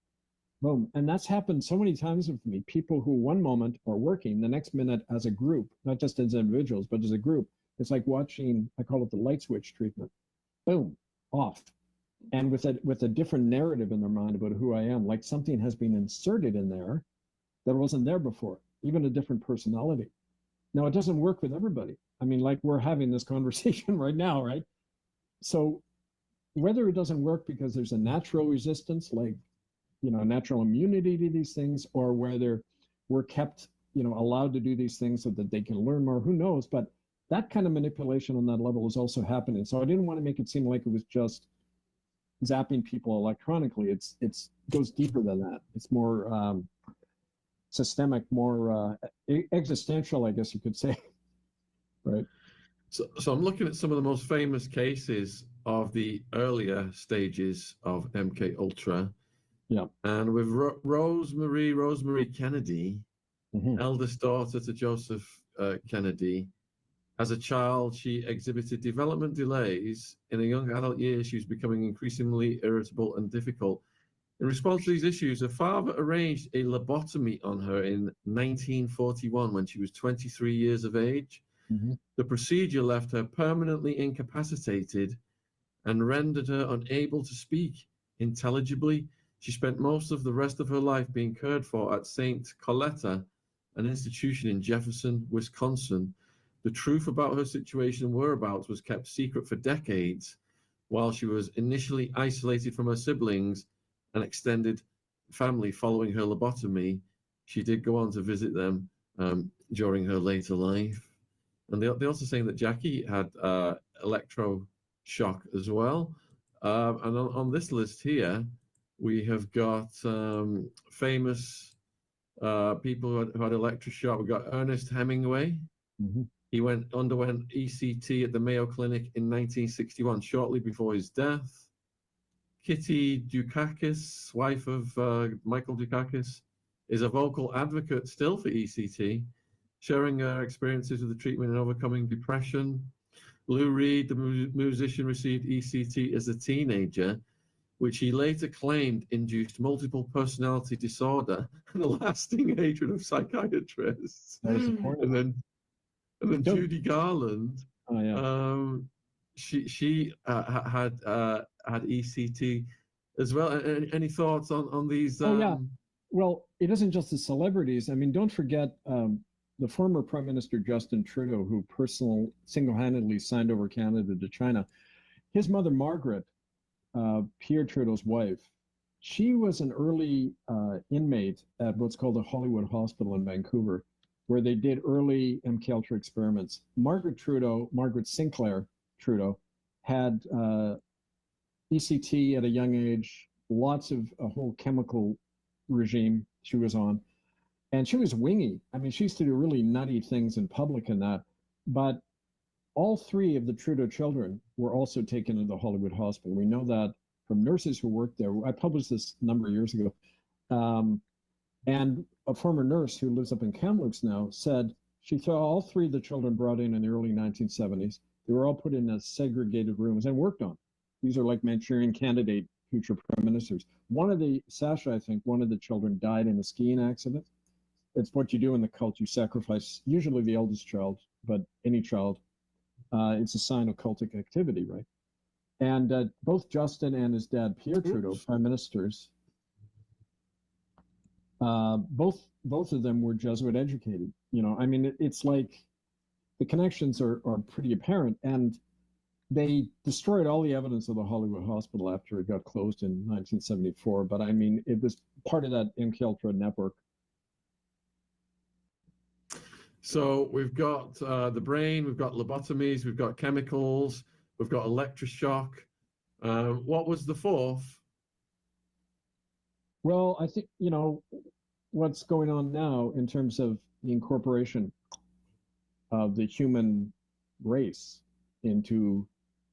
boom. And that's happened so many times with me. People who one moment are working, the next minute as a group, not just as individuals, but as a group. It's like watching, I call it the light switch treatment. Boom, off. And with a different narrative in their mind about who I am, like something has been inserted in there that wasn't there before, even a different personality. Now, it doesn't work with everybody. I mean, like we're having this conversation right now, right? So whether it doesn't work because there's a natural resistance, like, natural immunity to these things, or whether we're kept, allowed to do these things so that they can learn more, who knows? But that kind of manipulation on that level is also happening. So I didn't want to make it seem like it was just zapping people electronically. It goes deeper than that. It's more systemic, more existential, I guess you could say. Right. So I'm looking at some of the most famous cases of the earlier stages of MK Ultra. Yeah. And with Rosemary Kennedy, eldest daughter to Joseph Kennedy, as a child, she exhibited development delays. In her young adult years, she was becoming increasingly irritable and difficult. In response to these issues, her father arranged a lobotomy on her in 1941 when she was 23 years of age. The procedure left her permanently incapacitated and rendered her unable to speak intelligibly. She spent most of the rest of her life being cared for at St. Coletta, an institution in Jefferson, Wisconsin. The truth about her situation and whereabouts was kept secret for decades, while she was initially isolated from her siblings and extended family following her lobotomy. She did go on to visit them during her later life. And they're also saying that Jackie had electroshock as well. And on this list here, we have got famous people who had electroshock. We've got Ernest Hemingway. He underwent ECT at the Mayo Clinic in 1961, shortly before his death. Kitty Dukakis, wife of Michael Dukakis, is a vocal advocate still for ECT. sharing her experiences with the treatment and overcoming depression. Lou Reed, the musician, received ECT as a teenager, which he later claimed induced multiple personality disorder and a lasting hatred of psychiatrists. And then Judy Garland, oh, yeah. she had ECT as well. Any thoughts on these? Oh, yeah. Well, it isn't just the celebrities. I mean, don't forget the former Prime Minister Justin Trudeau, who single-handedly signed over Canada to China. His mother, Margaret, Pierre Trudeau's wife, she was an early inmate at what's called the Hollywood Hospital in Vancouver, where they did early MKUltra experiments. Margaret Sinclair Trudeau, had ECT at a young age, lots of a whole chemical regime she was on. And she was wingy. I mean, she used to do really nutty things in public and that. But all three of the Trudeau children were also taken to the Hollywood Hospital. We know that from nurses who worked there. I published this a number of years ago. And a former nurse who lives up in Kamloops now said she saw all three of the children brought in the early 1970s. They were all put in segregated rooms and worked on. These are like Manchurian candidate future prime ministers. One of the, Sasha, I think, one of the children died in a skiing accident. It's what you do in the cult. You sacrifice, usually the eldest child, but any child. It's a sign of cultic activity, right? And both Justin and his dad, Pierre Trudeau, prime ministers, both of them were Jesuit educated. You know, I mean, it's like the connections are pretty apparent. And they destroyed all the evidence of the Hollywood Hospital after it got closed in 1974. But I mean, it was part of that MKUltra network. So we've got the brain, we've got lobotomies, we've got chemicals, we've got electroshock. What was the fourth? Well, I think, you know, what's going on now in terms of the incorporation of the human race into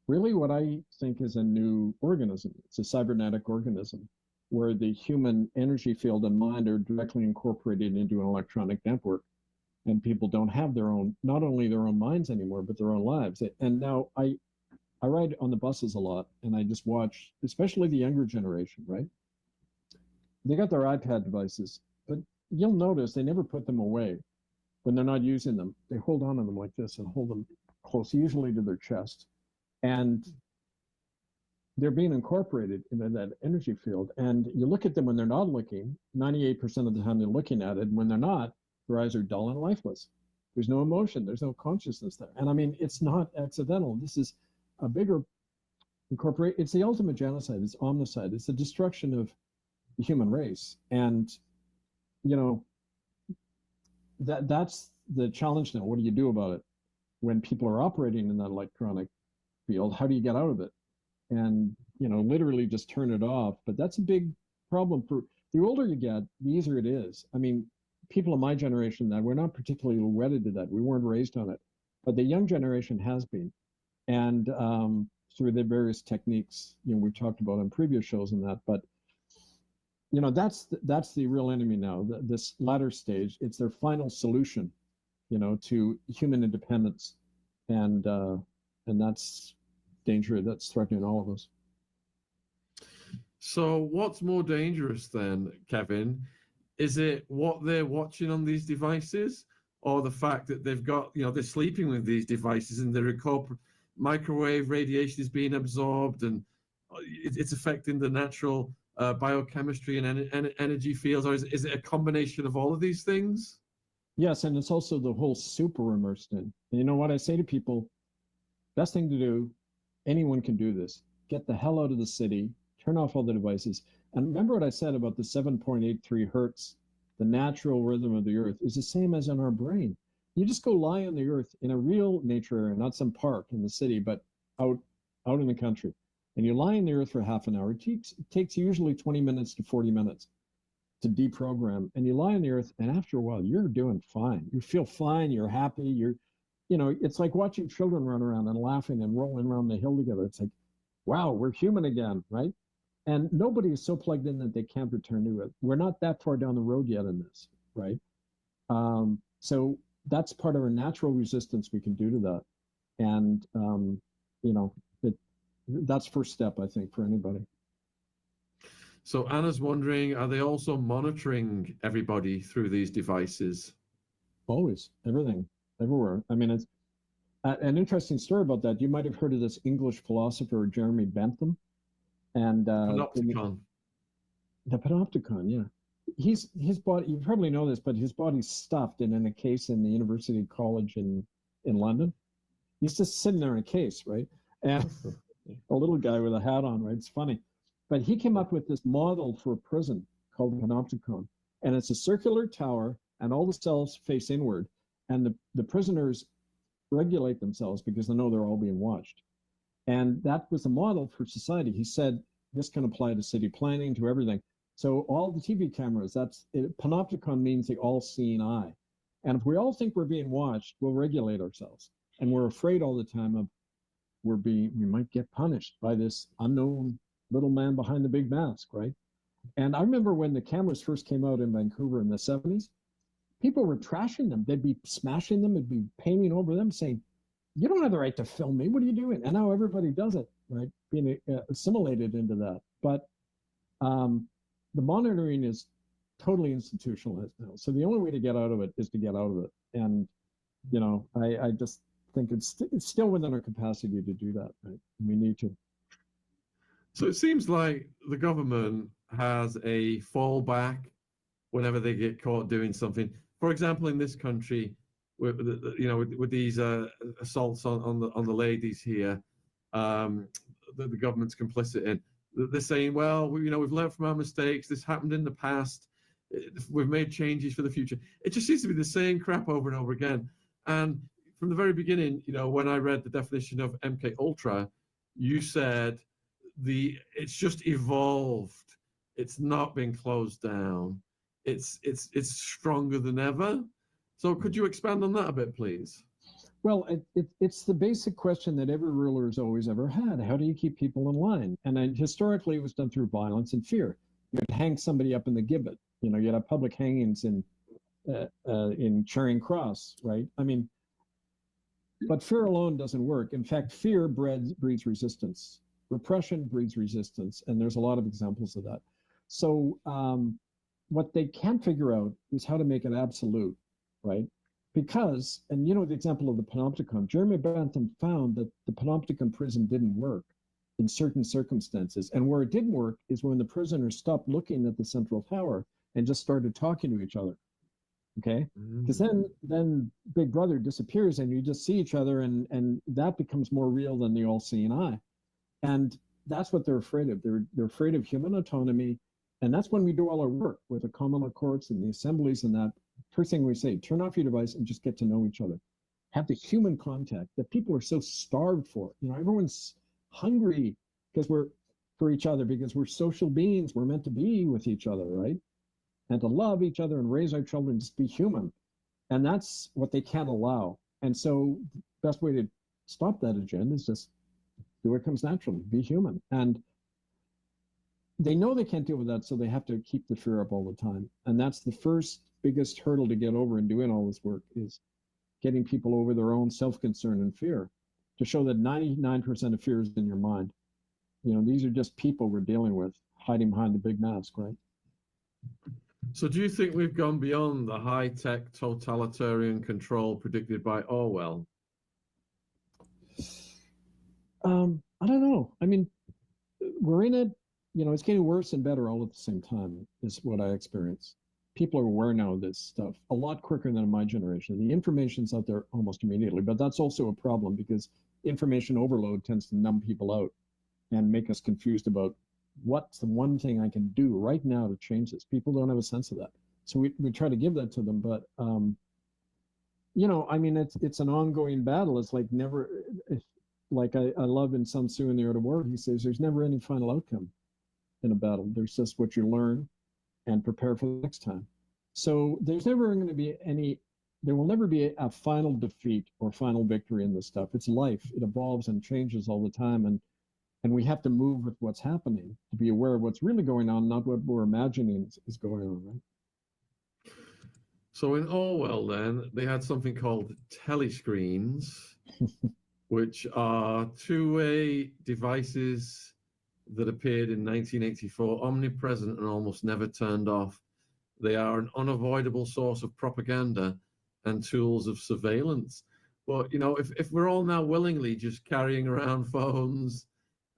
really what I think is a new organism. It's a cybernetic organism where the human energy field and mind are directly incorporated into an electronic network. And people don't have their own, not only their own minds anymore, but their own lives. And now I ride on the buses a lot, and I just watch, especially the younger generation, right? They got their iPad devices, but you'll notice they never put them away when they're not using them. They hold on to them like this and hold them close, usually to their chest. And they're being incorporated into that energy field. And you look at them when they're not looking, 98% of the time they're looking at it. And when they're not, their eyes are dull and lifeless. There's no emotion. There's no consciousness there. And I mean, it's not accidental. This is a bigger incorporate. It's the ultimate genocide. It's omnicide. It's the destruction of the human race. And, you know, that's the challenge now. What do you do about it? When people are operating in that electronic field, how do you get out of it? And, you know, literally just turn it off. But that's a big problem. For the older you get, the easier it is. I mean, people of my generation, that we're not particularly wedded to that. We weren't raised on it, but the young generation has been. And through the various techniques, you know, we've talked about in previous shows and that, but you know, that's the real enemy now, this latter stage. It's their final solution, you know, to human independence. And that's danger that's threatening all of us. So what's more dangerous then, Kevin? Is it what they're watching on these devices, or the fact that they've got, you know, they're sleeping with these devices and the microwave radiation is being absorbed and it's affecting the natural biochemistry and energy fields? Or is it a combination of all of these things? Yes, and it's also the whole super immersed in. And you know what I say to people? Best thing to do, anyone can do this. Get the hell out of the city, turn off all the devices. And remember what I said about the 7.83 hertz, the natural rhythm of the earth is the same as in our brain. You just go lie on the earth in a real nature area, not some park in the city, but out in the country. And you lie on the earth for half an hour. It takes usually 20 minutes to 40 minutes to deprogram. And you lie on the earth, and after a while, you're doing fine. You feel fine, you're happy, you know, it's like watching children run around and laughing and rolling around the hill together. It's like, wow, we're human again, right? And nobody is so plugged in that they can't return to it. We're not that far down the road yet in this, right? So that's part of our natural resistance we can do to that. And, you know, that's first step, I think, for anybody. So Anna's wondering, are they also monitoring everybody through these devices? Always, everything, everywhere. I mean, it's an interesting story about that. You might have heard of this English philosopher, Jeremy Bentham. And Panopticon. The Panopticon, yeah. His body, you probably know this, but his body's stuffed in a case in the University College in London. He's just sitting there in a case, right? And a little guy with a hat on, right? It's funny. But he came up with this model for a prison called the Panopticon. And it's a circular tower, and all the cells face inward. And the prisoners regulate themselves because they know they're all being watched. And that was a model for society. He said this can apply to city planning, to everything. So all the TV cameras, Panopticon means the all-seeing eye. And if we all think we're being watched, we'll regulate ourselves. And we're afraid all the time of we might get punished by this unknown little man behind the big mask, right? And I remember when the cameras first came out in Vancouver in the 70s, people were trashing them. They'd be smashing them, they'd be painting over them, saying, you don't have the right to film me. What are you doing? And now everybody does it, right? Being assimilated into that. But the monitoring is totally institutionalized now. So the only way to get out of it is to get out of it. And, you know, I just think it's still within our capacity to do that, right? We need to. So it seems like the government has a fallback whenever they get caught doing something. For example, in this country, with these assaults on the ladies here, the government's complicit in. They're saying, well, we've learned from our mistakes. This happened in the past. We've made changes for the future. It just seems to be the same crap over and over again. And from the very beginning, when I read the definition of MK Ultra, you said it's just evolved. It's not been closed down. It's stronger than ever. So could you expand on that a bit, please? Well, it's the basic question that every ruler has always ever had. How do you keep people in line? And historically, it was done through violence and fear. You'd hang somebody up in the gibbet. You'd have public hangings in Charing Cross, right? I mean, but fear alone doesn't work. In fact, fear breeds resistance. Repression breeds resistance, and there's a lot of examples of that. So what they can't figure out is how to make it absolute, right? Because, and the example of the Panopticon, Jeremy Bentham found that the Panopticon prison didn't work in certain circumstances. And where it didn't work is when the prisoners stopped looking at the central tower and just started talking to each other. Okay? Because then Big Brother disappears and you just see each other, and that becomes more real than the all-seeing eye. And that's what they're afraid of. They're afraid of human autonomy. And that's when we do all our work with the common courts and the assemblies and that. First thing we say, turn off your device and just get to know each other. Have the human contact that people are so starved for. Everyone's hungry for each other because we're social beings. We're meant to be with each other, right? And to love each other and raise our children, just be human. And that's what they can't allow. And so the best way to stop that agenda is just do what comes naturally, be human. And they know they can't deal with that, so they have to keep the fear up all the time. And that's the first biggest hurdle to get over in doing all this work, is getting people over their own self-concern and fear, to show that 99% of fear is in your mind. These are just people we're dealing with, hiding behind the big mask, right? So do you think we've gone beyond the high-tech totalitarian control predicted by Orwell? I don't know. I mean, we're in it, it's getting worse and better all at the same time, is what I experience. People are aware now of this stuff a lot quicker than in my generation. The information's out there almost immediately, but that's also a problem because information overload tends to numb people out and make us confused about what's the one thing I can do right now to change this. People don't have a sense of that. So we try to give that to them, but I mean, it's an ongoing battle. It's like never, like I love in Sun Tzu in The Art of War, he says there's never any final outcome in a battle. There's just what you learn and prepare for the next time. So there's never going to be there will never be a final defeat or final victory in this stuff. It's life. It evolves and changes all the time. And we have to move with what's happening to be aware of what's really going on, not what we're imagining is going on, right? So in Orwell, then, they had something called telescreens, which are two-way devices that appeared in 1984, omnipresent and almost never turned off. They are an unavoidable source of propaganda and tools of surveillance. But, you know, if we're all now willingly just carrying around phones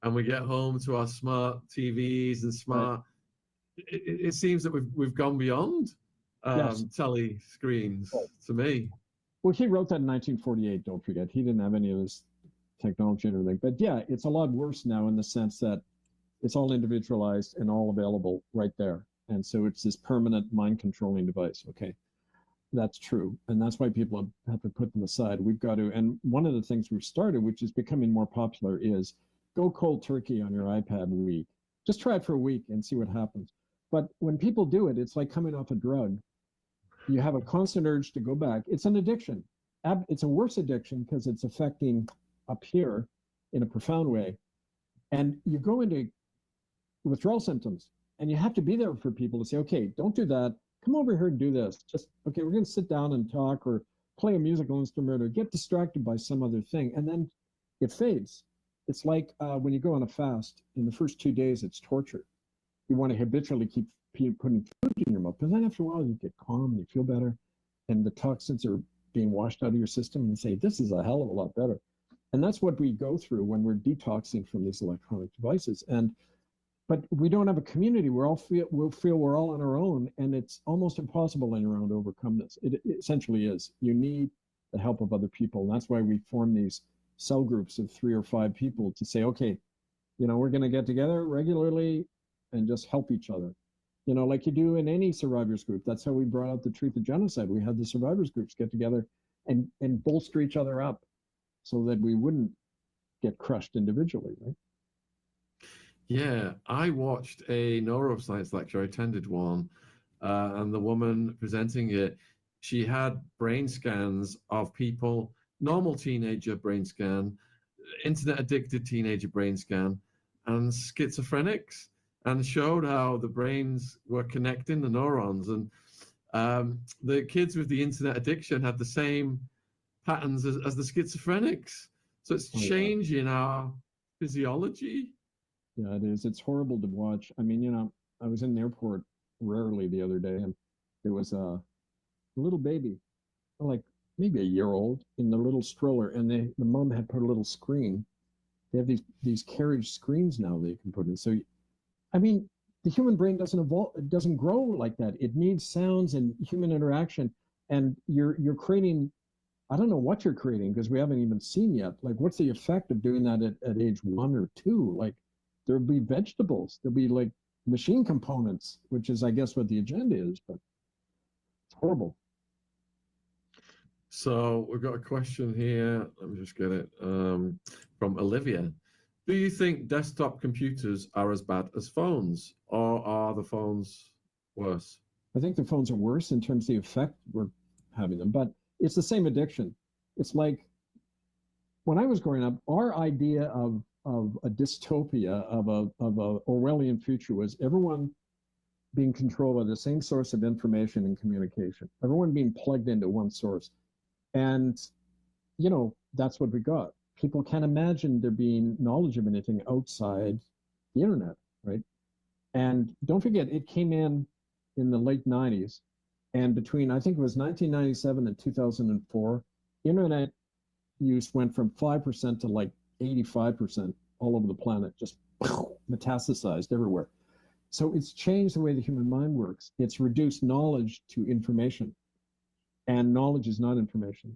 and we get home to our smart TVs and smart, it seems that we've gone beyond tele screens Right. to me. Well, he wrote that in 1948, don't forget. He didn't have any of this technology and everything. But yeah, it's a lot worse now in the sense that it's all individualized and all available right there. And so it's this permanent mind controlling device. Okay, that's true. And that's why people have to put them aside. We've got to, and one of the things we've started, which is becoming more popular, is go cold turkey on your iPad a week. Just try it for a week and see what happens. But when people do it, it's like coming off a drug. You have a constant urge to go back. It's an addiction. It's a worse addiction because it's affecting up here in a profound way. And you go into withdrawal symptoms, and you have to be there for people to say, okay, don't do that. Come over here and do this. Just, okay, we're going to sit down and talk or play a musical instrument or get distracted by some other thing. And then it fades. It's like when you go on a fast, in the first 2 days, it's torture. You want to habitually keep putting food in your mouth, but then after a while, you get calm and you feel better. And the toxins are being washed out of your system and you say, this is a hell of a lot better. And that's what we go through when we're detoxing from these electronic devices. But we don't have a community. We'll feel we're all on our own, and it's almost impossible on your own to overcome this. It essentially is. You need the help of other people. And that's why we form these cell groups of 3 or 5 people to say, okay, you know, we're going to get together regularly and just help each other. You know, like you do in any survivors group. That's how we brought out the truth of genocide. We had the survivors groups get together and bolster each other up so that we wouldn't get crushed individually, right? Yeah, I watched a neuroscience lecture. I attended one, and the woman presenting it, she had brain scans of people, normal teenager brain scan, internet addicted teenager brain scan, and schizophrenics, and showed how the brains were connecting the neurons. And the kids with the internet addiction had the same patterns as the schizophrenics. So it's changing our physiology. Yeah, it is. It's horrible to watch. I mean, you know, I was in an airport rarely the other day, and there was a little baby, like maybe a year old, in the little stroller, and the mom had put a little screen. They have these carriage screens now that you can put in. So, I mean, the human brain doesn't evolve, it doesn't grow like that. It needs sounds and human interaction, and you're creating. I don't know what you're creating because we haven't even seen yet. Like, what's the effect of doing that at age 1 or 2? Like, there'll be vegetables, there'll be like machine components, which is, I guess, what the agenda is, but it's horrible. So we've got a question here. Let me just get it from Olivia. Do you think desktop computers are as bad as phones, or are the phones worse? I think the phones are worse in terms of the effect we're having them, but it's the same addiction. It's like when I was growing up, our idea of a dystopia, of a Orwellian future was everyone being controlled by the same source of information and communication, everyone being plugged into one source. And, you know, that's what we got. People can't imagine there being knowledge of anything outside the internet, right? And don't forget, it came in the late 90s. And between, I think it was 1997 and 2004, internet use went from 5% to like 85% all over the planet, just metastasized everywhere. So it's changed the way the human mind works. It's reduced knowledge to information. And knowledge is not information.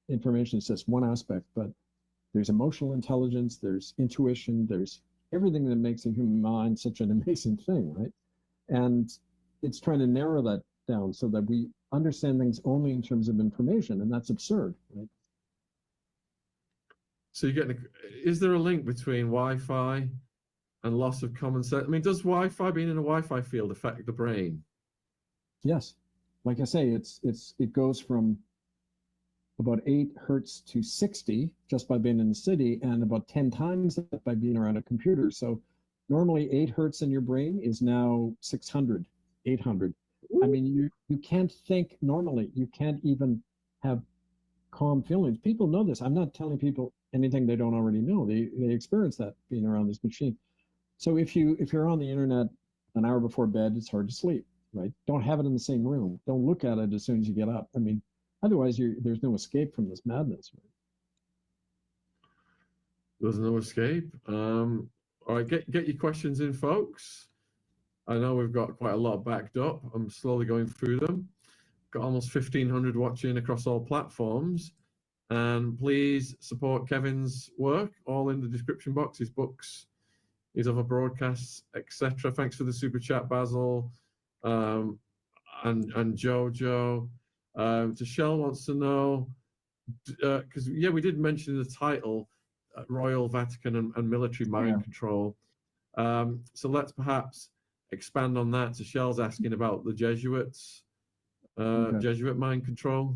Information is just one aspect, but there's emotional intelligence, there's intuition, there's everything that makes a human mind such an amazing thing, right? And it's trying to narrow that down so that we understand things only in terms of information, and that's absurd, right? So is there a link between Wi-Fi and loss of common sense? I mean, does Wi-Fi, being in a Wi-Fi field, affect the brain? Yes. Like I say, it goes from about 8 hertz to 60 just by being in the city, and about 10 times that by being around a computer. So normally 8 hertz in your brain is now 600, 800. I mean, you can't think normally. You can't even have calm feelings. People know this. I'm not telling people anything they don't already know. They experience that being around this machine. So if you're on the internet an hour before bed, it's hard to sleep, right? Don't have it in the same room. Don't look at it as soon as you get up. I mean, otherwise there's no escape from this madness, right? There's no escape. All right, get your questions in, folks. I know we've got quite a lot backed up. I'm slowly going through them. Got almost 1,500 watching across all platforms. And please support Kevin's work, all in the description box, his books, his other broadcasts, etc. Thanks for the super chat, Basil, and Jojo. Shell wants to know, because yeah, we did mention in the title, Royal, Vatican, and military mind control. So let's perhaps expand on that. Shell's asking about the Jesuits, Jesuit mind control.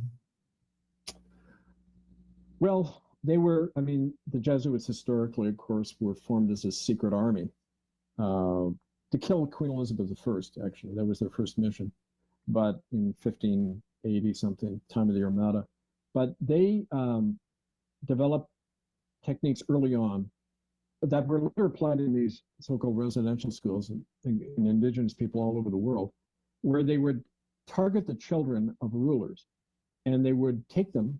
Well, they were, I mean, the Jesuits historically, of course, were formed as a secret army to kill Queen Elizabeth I, actually. That was their first mission, but in 1580 something, time of the Armada. But they developed techniques early on that were later applied in these so-called residential schools in indigenous people all over the world, where they would target the children of rulers, and they would take them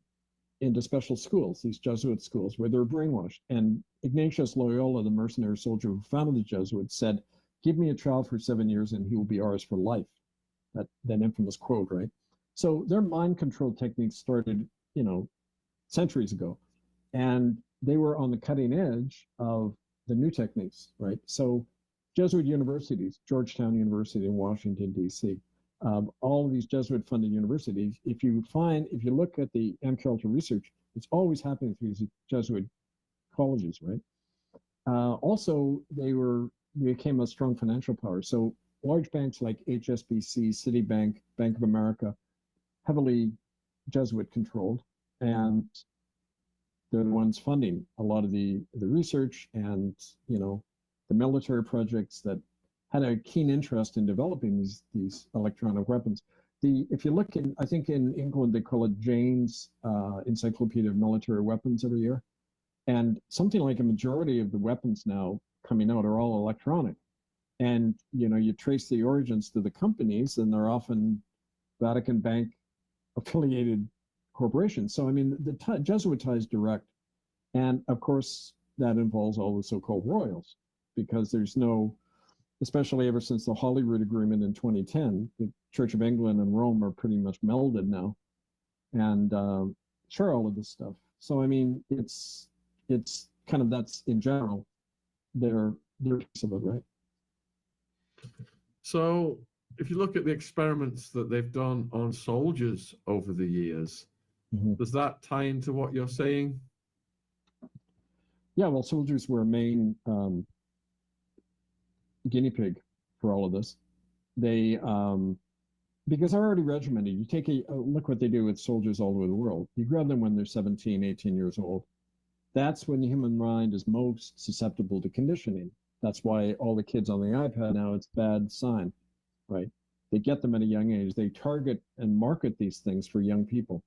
into special schools, these Jesuit schools, where they're brainwashed. And Ignatius Loyola, the mercenary soldier who founded the Jesuits, said, "Give me a child for 7 years and he will be ours for life." That infamous quote, right? So their mind control techniques started, centuries ago. And they were on the cutting edge of the new techniques, right? So Jesuit universities, Georgetown University in Washington, D.C., all of these Jesuit-funded universities, if you look at the MKUltra research, it's always happening through these Jesuit colleges, right? Also, they became a strong financial power. So large banks like HSBC, Citibank, Bank of America, heavily Jesuit-controlled, and they're the ones funding a lot of the research and the military projects that had a keen interest in developing these electronic weapons. If you look I think in England they call it Jane's Encyclopedia of Military Weapons every year, and something like a majority of the weapons now coming out are all electronic. And you trace the origins to the companies, and they're often Vatican Bank affiliated corporations. So I mean, the Jesuit ties direct, and of course that involves all the so-called royals, because there's no, especially ever since the Holyrood Agreement in 2010, the Church of England and Rome are pretty much melded now, and share all of this stuff. So I mean, it's kind of, that's in general their piece of it, right? So if you look at the experiments that they've done on soldiers over the years, does that tie into what you're saying? Yeah, well, soldiers were a main guinea pig for all of this. They, because they're already regimented. You take look what they do with soldiers all over the world. You grab them when they're 17, 18 years old. That's when the human mind is most susceptible to conditioning. That's why all the kids on the iPad now, it's bad sign, right? They get them at a young age. They target and market these things for young people,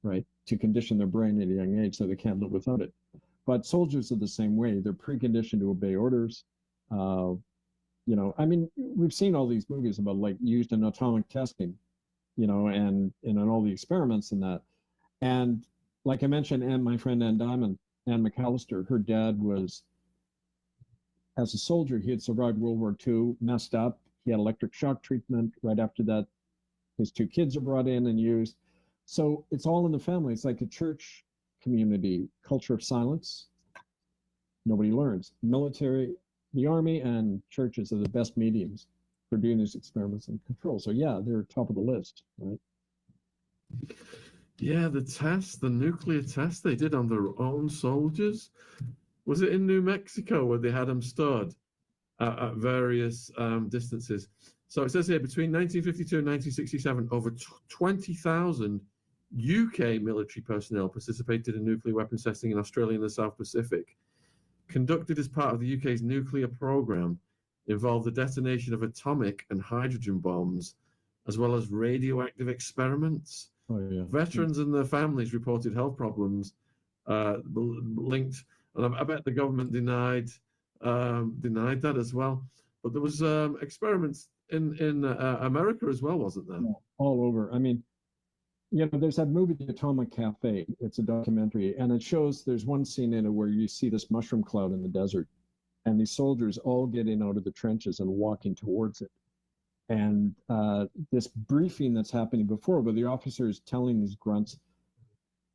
right? To condition their brain at a young age so they can't live without it. But soldiers are the same way. They're preconditioned to obey orders. I mean, we've seen all these movies about used in atomic testing, and in all the experiments and that. And like I mentioned, and my friend Ann McAllister, her dad was, as a soldier, he had survived World War II, messed up. He had electric shock treatment. Right after that, his 2 kids are brought in and used. So it's all in the family. It's like a church community, culture of silence. Nobody learns. Military, the army, and churches are the best mediums for doing these experiments and control. So yeah, they're top of the list, right? Yeah, the nuclear test they did on their own soldiers. Was it in New Mexico where they had them stored at various distances? So it says here, between 1952 and 1967, over 20,000 UK military personnel participated in nuclear weapons testing in Australia and the South Pacific. Conducted as part of the UK's nuclear program, involved the detonation of atomic and hydrogen bombs as well as radioactive experiments. Oh yeah. Veterans and their families reported health problems linked, and I bet the government denied that as well. But there was experiments in America as well, wasn't there? Yeah, all over. I mean, you know, there's that movie, The Atomic Cafe. It's a documentary, and it shows there's one scene in it where you see this mushroom cloud in the desert, and these soldiers all getting out of the trenches and walking towards it. And this briefing that's happening before, where the officer is telling these grunts,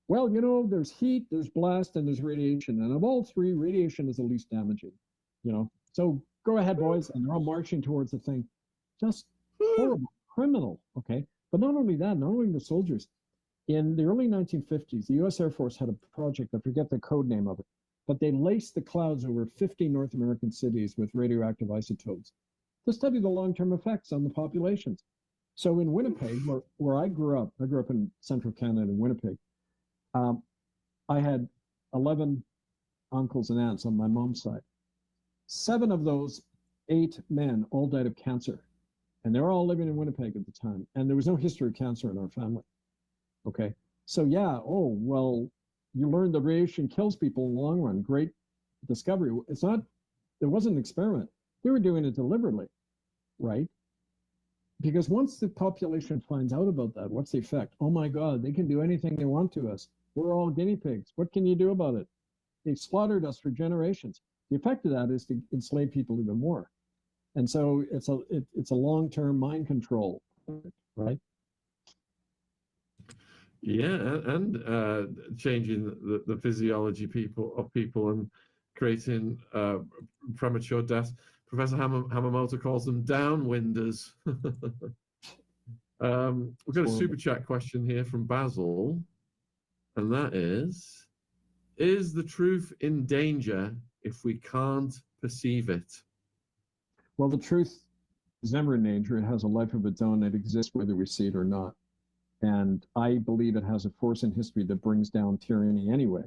well, you know, there's heat, there's blast, and there's radiation. And of all three, radiation is the least damaging, you know. So go ahead, boys. And they're all marching towards the thing. Just horrible, criminal, okay? But not only that, not only the soldiers. In the early 1950s, the U.S. Air Force had a project, I forget the code name of it, but they laced the clouds over 50 North American cities with radioactive isotopes to study the long-term effects on the populations. So in Winnipeg, where I grew up in central Canada in Winnipeg, I had 11 uncles and aunts on my mom's side. 7 of those 8 men all died of cancer. And they were all living in Winnipeg at the time. And there was no history of cancer in our family. Okay. So yeah, oh, well, you learned the radiation kills people in the long run. Great discovery. It wasn't an experiment. They were doing it deliberately, right? Because once the population finds out about that, what's the effect? Oh my God, they can do anything they want to us. We're all guinea pigs. What can you do about it? They've slaughtered us for generations. The effect of that is to enslave people even more. And so it's a long-term mind control, right? Yeah, and changing the physiology of people and creating premature deaths. Professor Hamamoto calls them downwinders. We've got a super chat question here from Basil, and that is the truth in danger if we can't perceive it? Well, the truth is never in danger. It has a life of its own. It exists whether we see it or not. And I believe it has a force in history that brings down tyranny anyway.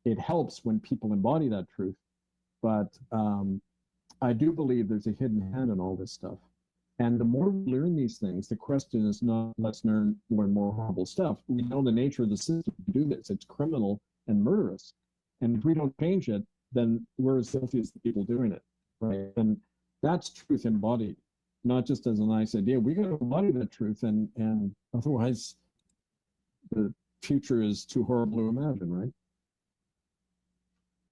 It helps when people embody that truth. But I do believe there's a hidden hand in all this stuff. And the more we learn these things, the question is not let's learn more horrible stuff. We know the nature of the system to do this. It's criminal and murderous. And if we don't change it, then we're as guilty as the people doing it, right? And that's truth embodied, not just as a nice idea. We got to embody that truth, and otherwise the future is too horrible to imagine, right?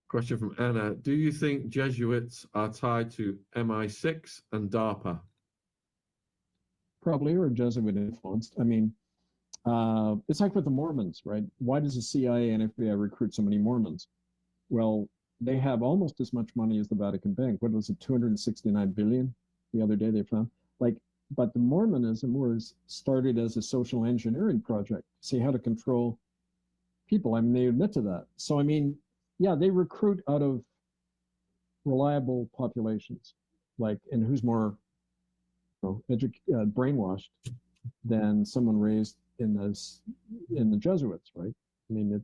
Question from Anna. Do you think Jesuits are tied to MI6 and DARPA? Probably, or Jesuit influenced. I mean, it's like with the Mormons, right? Why does the CIA and FBI recruit so many Mormons? Well, they have almost as much money as the Vatican Bank. What was it, 269 billion the other day they found? But the Mormonism was started as a social engineering project, see how to control people. I mean, they admit to that. So, I mean, yeah, they recruit out of reliable populations, and who's more brainwashed than someone raised in the Jesuits, right? I mean,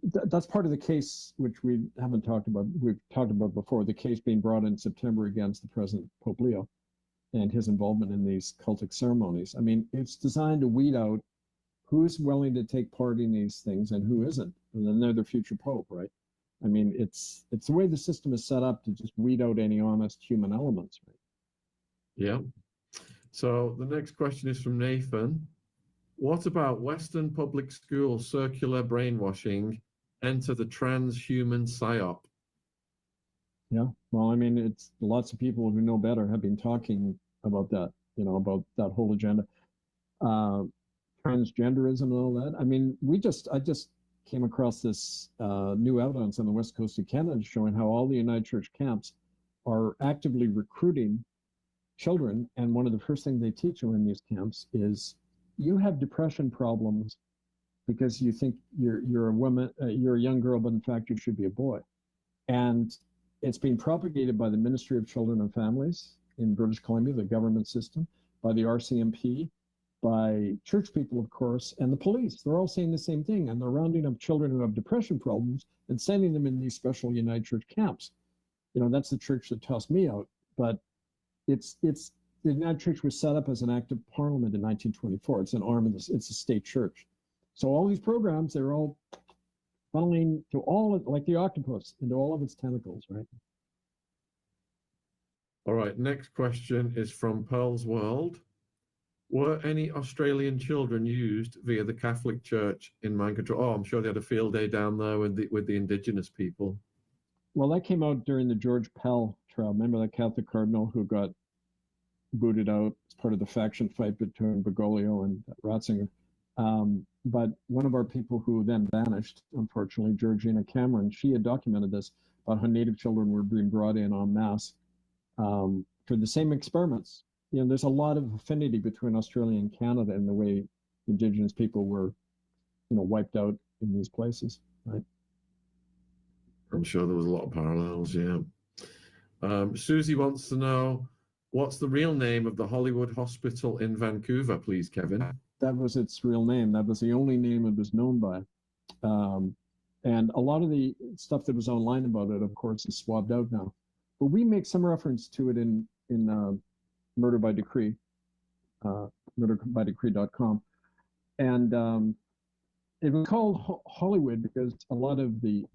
that's part of the case which we haven't talked about. We've talked about before, the case being brought in September against the present Pope Leo and his involvement in these cultic ceremonies. I mean, it's designed to weed out who's willing to take part in these things and who isn't, and then they're the future Pope, right? I mean, it's the way the system is set up to just weed out any honest human elements, right? Yeah. So the next question is from Nathan. What about Western public school circular brainwashing enter the transhuman psyop? Yeah, well, I mean, it's lots of people who know better have been talking about that, about that whole agenda. Transgenderism and all that. I mean, I just came across this new evidence on the west coast of Canada showing how all the United Church camps are actively recruiting children, and one of the first things they teach them in these camps is you have depression problems because you think you're a woman, you're a young girl, but in fact you should be a boy. And it's being propagated by the Ministry of Children and Families in British Columbia, the government system, by the RCMP, by church people, of course, and the police. They're all saying the same thing, and they're rounding up children who have depression problems and sending them in these special United Church camps. That's the church that tossed me out, but it's the United Church was set up as an act of parliament in 1924. It's an arm of this, it's a state church. So all these programs, they're all funneling to all, like the octopus, into all of its tentacles, right? All right, next question is from Pearl's World. Were any Australian children used via the Catholic Church in mind control? Oh, I'm sure they had a field day down there with the indigenous people. Well, that came out during the George Pell trial. Remember that Catholic cardinal who got booted out as part of the faction fight between Bergoglio and Ratzinger? But one of our people who then vanished, unfortunately, Georgina Cameron, she had documented this about how Native children were being brought in en masse for the same experiments. You know, there's a lot of affinity between Australia and Canada in the way Indigenous people were, you know, wiped out in these places, right? I'm sure there was a lot of parallels, yeah. Susie wants to know, what's the real name of the Hollywood Hospital in Vancouver, please, Kevin? That was its real name. That was the only name it was known by. And a lot of the stuff that was online about it, of course, is swabbed out now. But we make some reference to it in Murder by Decree, murderbydecree.com. And it was called Hollywood because a lot of the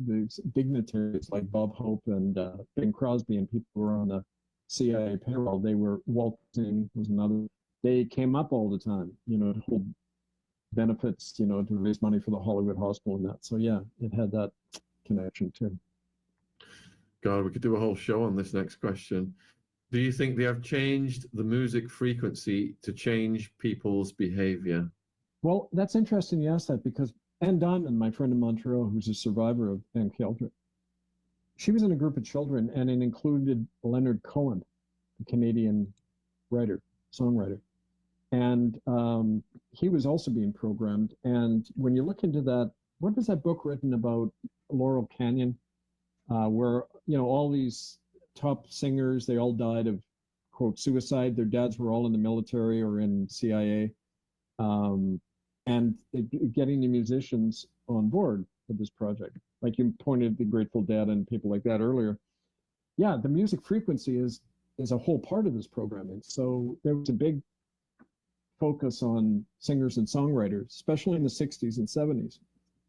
dignitaries like Bob Hope and Bing Crosby and people who were on the CIA payroll, they were, Walt Disney was another, they came up all the time, you know, to hold benefits, you know, to raise money for the Hollywood Hospital and that. So yeah, it had that connection too. God, we could do a whole show on this next question. Do you think they have changed the music frequency to change people's behavior? Well, that's interesting you asked that because Anne Diamond, my friend in Montreal, who's a survivor of Van Kelder, she was in a group of children and it included Leonard Cohen, a Canadian writer, songwriter. And he was also being programmed. And when you look into that, what was that book written about Laurel Canyon, where, you know, all these top singers, they all died of, quote, suicide. Their dads were all in the military or in CIA. And getting the musicians on board with this project. Like you pointed the Grateful Dead and people like that earlier. Yeah, the music frequency is a whole part of this programming. So there was a big focus on singers and songwriters, especially in the 60s and 70s,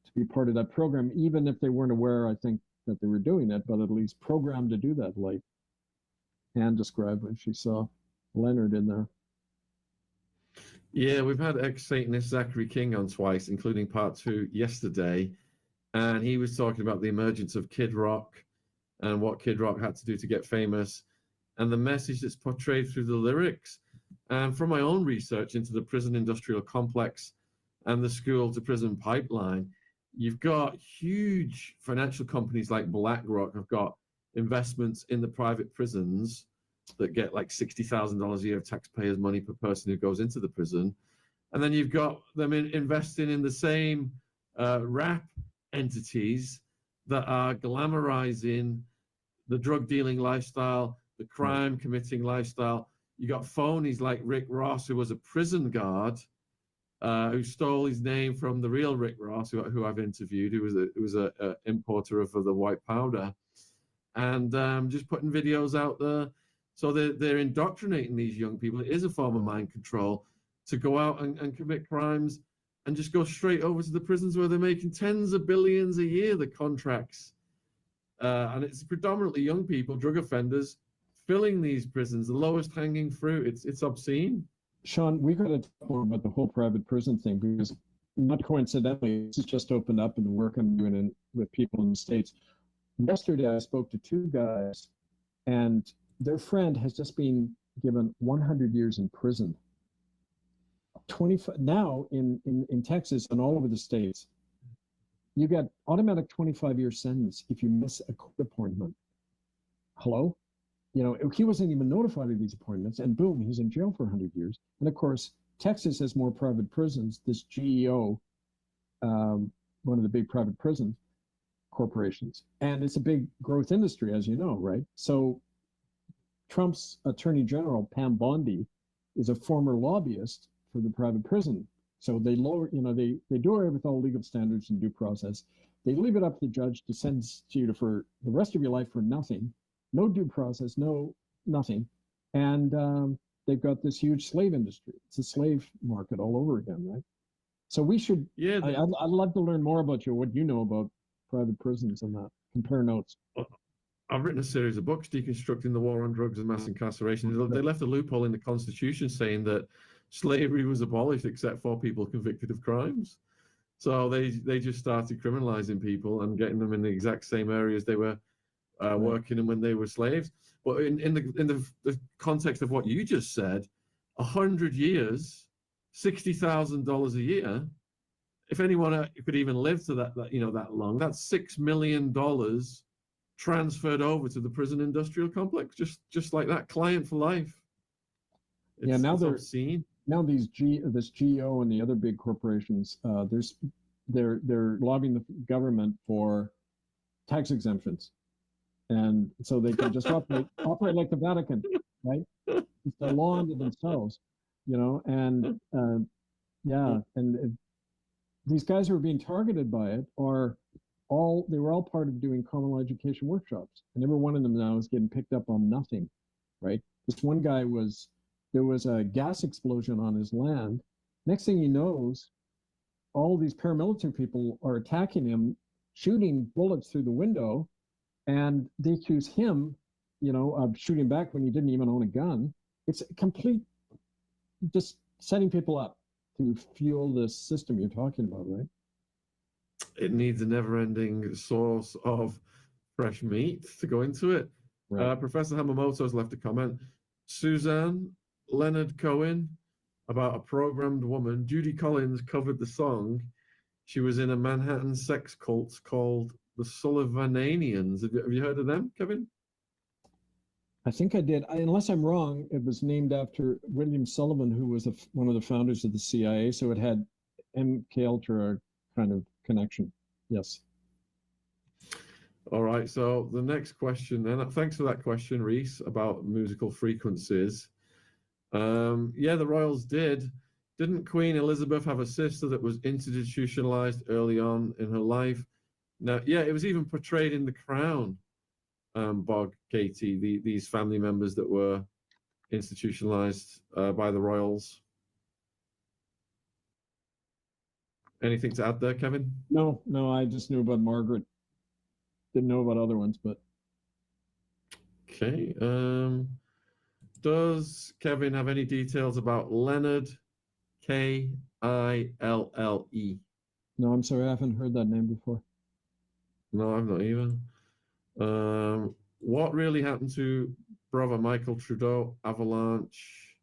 to be part of that program, even if they weren't aware, I think, that they were doing it, but at least programmed to do that, like Anne described when she saw Leonard in there. Yeah, we've had ex-Satanist Zachary King on twice, including part 2 yesterday, and he was talking about the emergence of Kid Rock and what Kid Rock had to do to get famous, and the message that's portrayed through the lyrics. And from my own research into the prison industrial complex and the school-to-prison pipeline, you've got huge financial companies like BlackRock have got investments in the private prisons that get like $60,000 a year of taxpayers' money per person who goes into the prison. And then you've got them investing in the same rap entities that are glamorizing the drug dealing lifestyle, the crime committing lifestyle. You got phonies like Rick Ross, who was a prison guard, who stole his name from the real Rick Ross, who I've interviewed, who was a importer of the white powder, and just putting videos out there. So they're indoctrinating these young people. It is a form of mind control to go out and commit crimes and just go straight over to the prisons where they're making tens of billions a year, the contracts. And it's predominantly young people, drug offenders, filling these prisons, the lowest hanging fruit. It's obscene. Shaun, we got to talk more about the whole private prison thing because, not coincidentally, this has just opened up in the work I'm doing with people in the States. Yesterday, I spoke to 2 guys, and their friend has just been given 100 years in prison. 25 now in Texas and all over the states, you get automatic 25-year sentence if you miss a court appointment. Hello? You know, he wasn't even notified of these appointments, and boom, he's in jail for 100 years. And of course, Texas has more private prisons. This GEO, one of the big private prison corporations, and it's a big growth industry, as you know, right? So Trump's Attorney General, Pam Bondi, is a former lobbyist for the private prison. So they lower, you know, they do away with all legal standards and due process. They leave it up to the judge to sentence you for the rest of your life for nothing. No due process, no nothing. And they've got this huge slave industry. It's a slave market all over again, right? So we should. Yeah, I'd love to learn more about you, what you know about private prisons and that. Compare notes. I've written a series of books deconstructing the war on drugs and mass incarceration. They left a loophole in the Constitution saying that slavery was abolished except for people convicted of crimes. So they just started criminalizing people and getting them in the exact same areas they were working in when they were slaves. But in the context of what you just said, 100 years, $60,000 a year. If anyone could even live to that that long, that's $6 million transferred over to the prison industrial complex, just like that, client for life. Now it's obscene. Now this GEO and the other big corporations, they're lobbying the government for tax exemptions, and so they can just operate like the Vatican, right? It's a law unto themselves, and these guys who are being targeted by it were all part of doing common law education workshops, and every one of them now is getting picked up on nothing, right? This one guy there was a gas explosion on his land. Next thing he knows, all these paramilitary people are attacking him, shooting bullets through the window, and they accuse him, of shooting back when he didn't even own a gun. It's complete, just setting people up to fuel this system you're talking about, right? It needs a never-ending source of fresh meat to go into it. Right. Professor Hamamoto's left a comment. Suzanne Leonard Cohen, about a programmed woman. Judy Collins covered the song. She was in a Manhattan sex cult called the Sullivananians. Have you heard of them, Kevin? I think I did. Unless I'm wrong, it was named after William Sullivan, who was one of the founders of the CIA. So it had MK Ultra kind of connection. Yes. All right. So the next question, and thanks for that question, Reese, about musical frequencies. The royals did. Didn't Queen Elizabeth have a sister that was institutionalized early on in her life? Now, it was even portrayed in The Crown. Bog, Katie, these family members that were institutionalized by the royals. Anything to add there, Kevin? No, I just knew about Margaret. Didn't know about other ones, but. Okay. Does Kevin have any details about Leonard, Kille? No, I'm sorry, I haven't heard that name before. No, I've not either. What really happened to brother Michael Trudeau? Avalanche.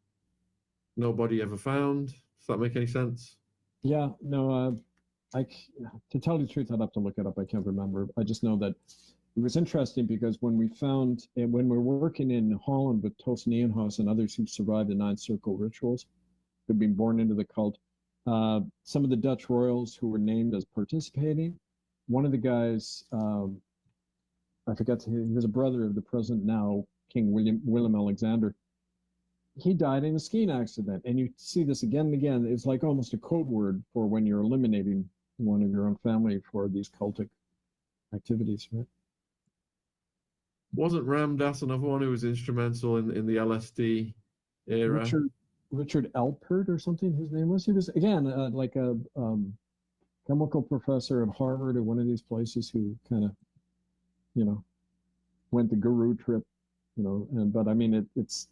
Nobody ever found. Does that make any sense? Yeah, no. To tell you the truth, I'd have to look it up. I can't remember. I just know that it was interesting because when we're working in Holland with Toos Nieuwenhuis and others who survived the 9 Circle rituals, who'd been born into the cult, some of the Dutch royals who were named as participating, one of the guys, I forgot, he was a brother of the president now, King Willem Alexander. He died in a skiing accident, and you see this again and again. It's like almost a code word for when you're eliminating one of your own family for these cultic activities, right? Wasn't Ram Dass another one who was instrumental in the LSD era? Richard Alpert or something, his name was. He was, again, like a chemical professor at Harvard or one of these places who kind of, went the guru trip, but I mean, it's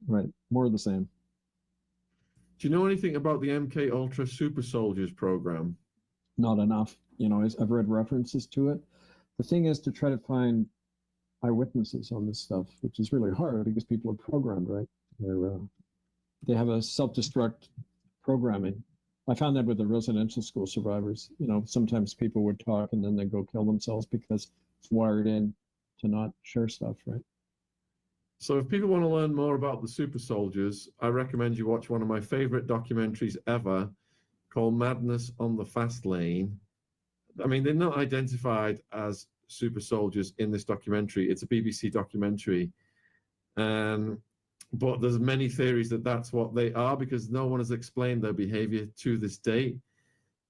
right, more of the same. Do you know anything about the MK Ultra Super Soldiers program? Not enough. I've read references to it. The thing is to try to find eyewitnesses on this stuff, which is really hard because people are programmed, right? They have a self-destruct programming. I found that with the residential school survivors. Sometimes people would talk and then they go kill themselves because it's wired in to not share stuff, right? So if people want to learn more about the super soldiers, I recommend you watch one of my favorite documentaries ever called Madness on the Fast Lane. I mean, they're not identified as super soldiers in this documentary. It's a BBC documentary. But there's many theories that that's what they are because no one has explained their behavior to this date.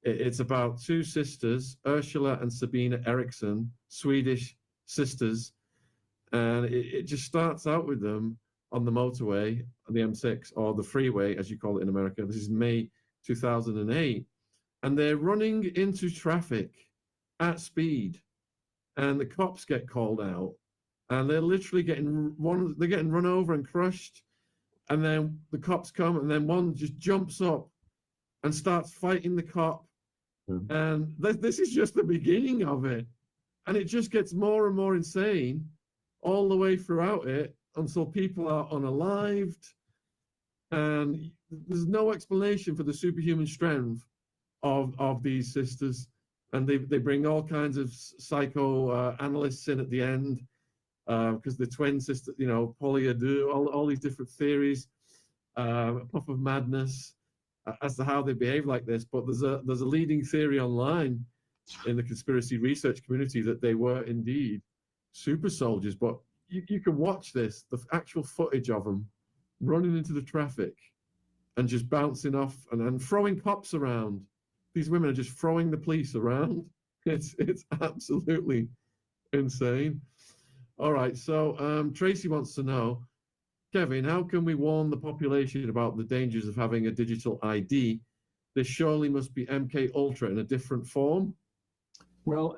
It's about 2 sisters, Ursula and Sabina Eriksson, Swedish sisters. And it just starts out with them on the motorway, the M6, or the freeway, as you call it in America. This is May 2008. And they're running into traffic at speed. And the cops get called out. And they're literally they're getting run over and crushed. And then the cops come, and then one just jumps up and starts fighting the cop. And this is just the beginning of it. And it just gets more and more insane all the way throughout it until people are unalived. And there's no explanation for the superhuman strength of these sisters. And they bring all kinds of psychoanalysts in at the end, because the twin sister, polyado, all these different theories, a puff of madness as to how they behave like this. But there's a leading theory online in the conspiracy research community that they were indeed super soldiers. But you can watch this, the actual footage of them running into the traffic and just bouncing off and throwing cops around. These women are just throwing the police around. It's absolutely insane. All right, so Tracy wants to know, Kevin, how can we warn the population about the dangers of having a digital ID? There surely must be MK Ultra in a different form. Well,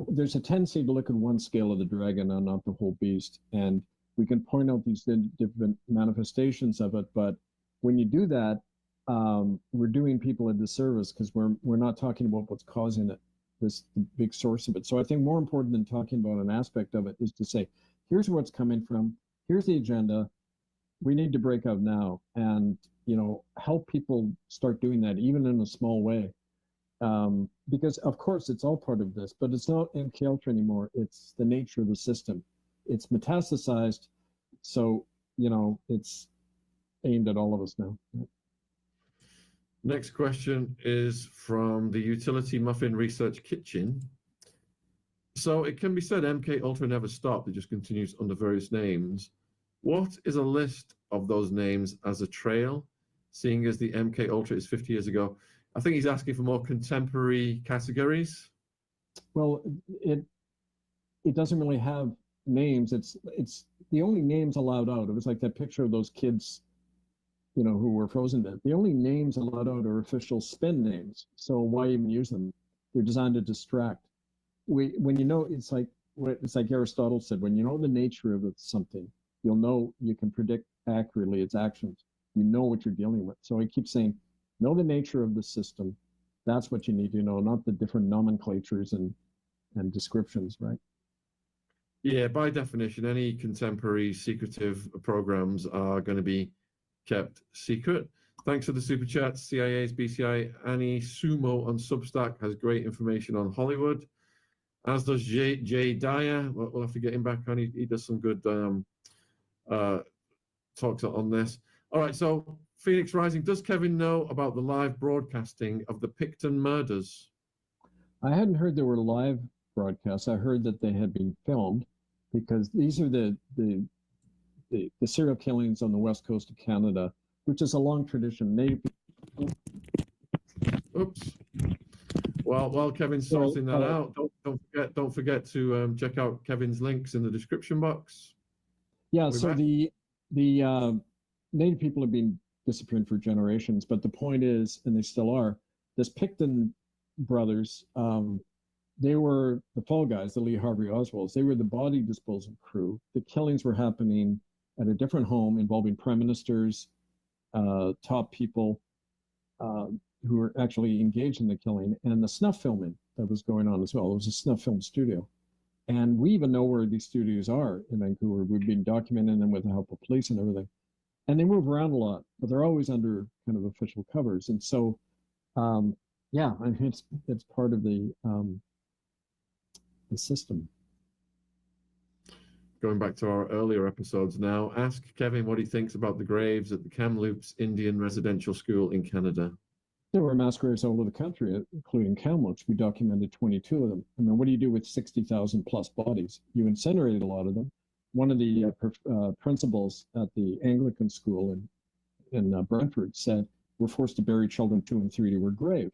there's a tendency to look at one scale of the dragon and not the whole beast. And we can point out these different manifestations of it. But when you do that, we're doing people a disservice, because we're not talking about what's causing it, the big source of it. So I think more important than talking about an aspect of it is to say, here's where it's coming from. Here's the agenda. We need to break out now, and help people start doing that, even in a small way. Because of course it's all part of this, but it's not MK Ultra anymore. It's the nature of the system. It's metastasized, so it's aimed at all of us now. Next question is from the Utility Muffin Research Kitchen. So it can be said MK Ultra never stopped, it just continues under various names. What is a list of those names as a trail, seeing as the MK Ultra is 50 years ago? I think he's asking for more contemporary categories. Well, it doesn't really have names. It's the only names allowed out. It was like that picture of those kids, who were frozen dead. The only names allowed out are official spin names. So why even use them? They're designed to distract. When it's like Aristotle said, when you know the nature of something, you'll know you can predict accurately its actions. You know what you're dealing with. So I keep saying, know the nature of the system. That's what you need to know, not the different nomenclatures and descriptions, right? Yeah, by definition, any contemporary secretive programs are going to be kept secret. Thanks for the super chat. CIA's BCI Annie Sumo on Substack has great information on Hollywood, as does Jay Dyer. We'll have to get him back on. He does some good talks on this. All right, so Phoenix Rising, does Kevin know about the live broadcasting of the Picton murders? I hadn't heard there were live broadcasts. I heard that they had been filmed, because these are the serial killings on the west coast of Canada, which is a long tradition. Oops. Well, while Kevin's sorting that out, don't forget to check out Kevin's links in the description box. Yeah. So the Native people have been disappearing for generations, but the point is, and they still are, this Picton brothers, they were the fall guys, the Lee Harvey Oswalds. They were the body disposal crew. The killings were happening at a different home involving prime ministers, top people who were actually engaged in the killing, and the snuff filming that was going on as well. It was a snuff film studio. And we even know where these studios are in Vancouver. We've been documenting them with the help of police and everything. And they move around a lot, but they're always under kind of official covers. And so, yeah, I mean, it's part of the system. Going back to our earlier episodes now, ask Kevin what he thinks about the graves at the Kamloops Indian Residential School in Canada. There were mass graves all over the country, including Kamloops. We documented 22 of them. I mean, what do you do with 60,000 plus bodies? You incinerated a lot of them. One of the principals at the Anglican school in Brentford said, we're forced to bury children 2 and 3 to her grave.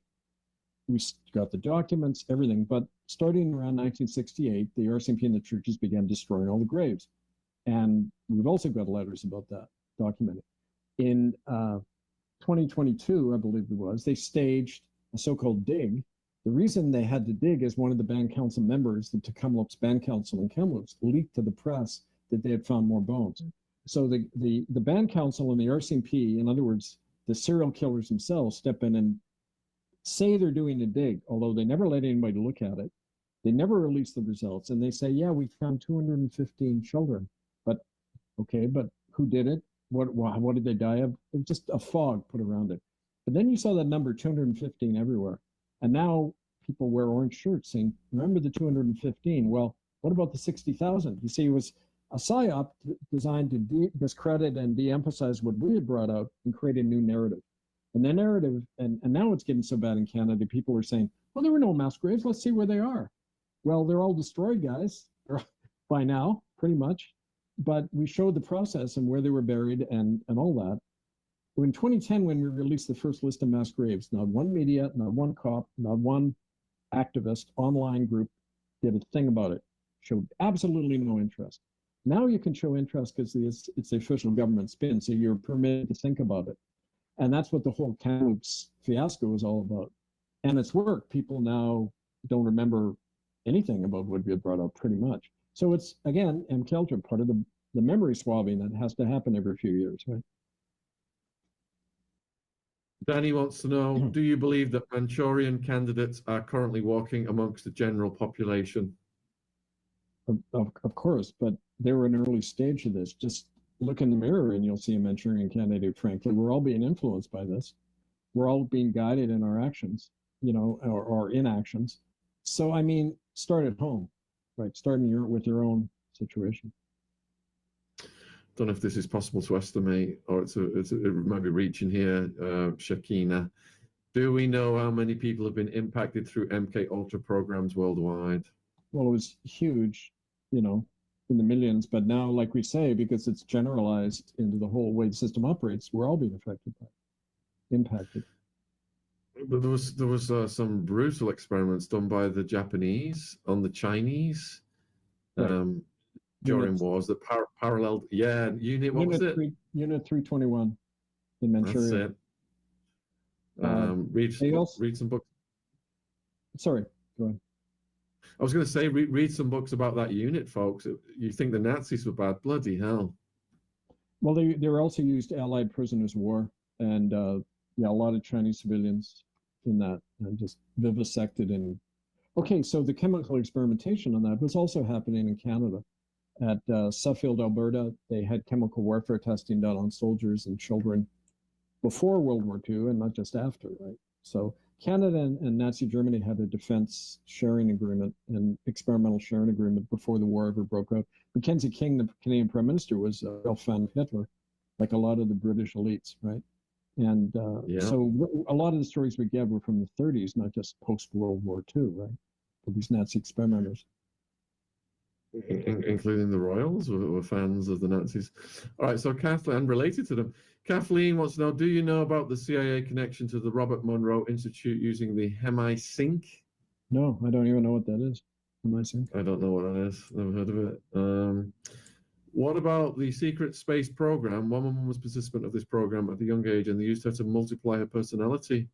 We got the documents, everything, but starting around 1968, the RCMP and the churches began destroying all the graves. And we've also got letters about that documented. In 2022, I believe it was, they staged a so-called dig. The reason they had to dig is one of the band council members, the Kamloops Band Council in Kamloops, leaked to the press that they had found more bones. So the band council and the RCMP, in other words, the serial killers themselves, step in and say they're doing a dig, although they never let anybody look at it. They never release the results, and they say, yeah, we found 215 children. But okay, but who did it? What did they die of? It was just a fog put around it. But then you saw that number 215 everywhere. And now people wear orange shirts saying, remember the 215? Well, what about the 60,000? You see, it was a psyop designed to discredit and de-emphasize what we had brought out and create a new narrative. And the narrative, and now it's getting so bad in Canada, people are saying, well, there were no mass graves. Let's see where they are. Well, they're all destroyed, guys, by now, pretty much. But we showed the process and where they were buried and all that. In 2010, when we released the first list of mass graves, not one media, not one cop, not one activist, online group did a thing about it. Showed absolutely no interest. Now you can show interest because it's the official government spin, so you're permitted to think about it. And that's what the whole Kamloops fiasco is all about. And it's worked. People now don't remember anything about what we had brought up, pretty much. So it's, again, MKUltra, part of the memory swabbing that has to happen every few years, right? Danny wants to know, do you believe that Manchurian candidates are currently walking amongst the general population? Of course, but they were an early stage of this. Just look in the mirror and you'll see a Manchurian candidate, frankly. We're all being influenced by this. We're all being guided in our actions, you know, or inactions. So, I mean, start at home, right? Starting with your own situation. Don't know if this is possible to estimate, or it might be reaching here, Shakina. Do we know how many people have been impacted through MKUltra programs worldwide? Well, it was huge, you know, in the millions, but now, like we say, because it's generalized into the whole way the system operates, we're all being affected by it, impacted. But there was some brutal experiments done by the Japanese on the Chinese. Right. During wars that paralleled, what was it? Unit 321 in Manchuria. That's it. Read some books. Sorry, go ahead. I was going to say, read some books about that unit, folks. You think the Nazis were bad? Bloody hell. Well, they were also used Allied prisoners of war, and a lot of Chinese civilians in that, and just vivisected. And okay, so the chemical experimentation on that was also happening in Canada. At Suffield, Alberta, they had chemical warfare testing done on soldiers and children before World War II and not just after, right? So Canada and Nazi Germany had a defense sharing agreement and experimental sharing agreement before the war ever broke out. Mackenzie King, the Canadian Prime Minister, was a real fan of Hitler, like a lot of the British elites, right? And so a lot of the stories we get were from the 30s, not just post-World War II, right? For these Nazi experimenters. Including the royals were fans of the Nazis. All right, so Kathleen, related to them, Kathleen wants to know, do you know about the CIA connection to the Robert Monroe Institute using the HemiSync? No, I don't even know what that is. HemiSync? I don't know what that is. Never heard of it. What about the secret space program? One woman was a participant of this program at a young age, and they used her to multiply her personality.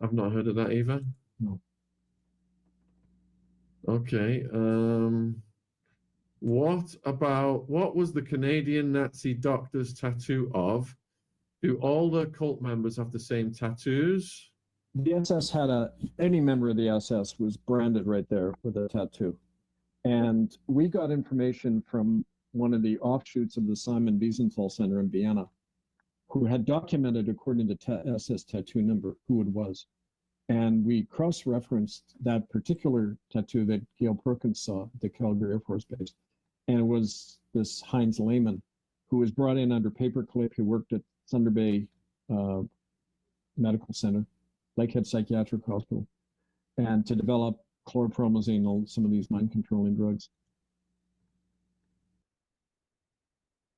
I've not heard of that either. No. Okay. What was the Canadian Nazi doctor's tattoo of? Do all the cult members have the same tattoos? The SS had any member of the SS was branded right there with a tattoo. And we got information from one of the offshoots of the Simon Wiesenthal Center in Vienna, who had documented, according to SS tattoo number, who it was. And we cross-referenced that particular tattoo that Gail Perkins saw at the Calgary Air Force Base. And it was this Heinz Lehmann, who was brought in under paperclip, who worked at Thunder Bay Medical Center, Lakehead Psychiatric Hospital, and to develop chlorpromazine and some of these mind-controlling drugs.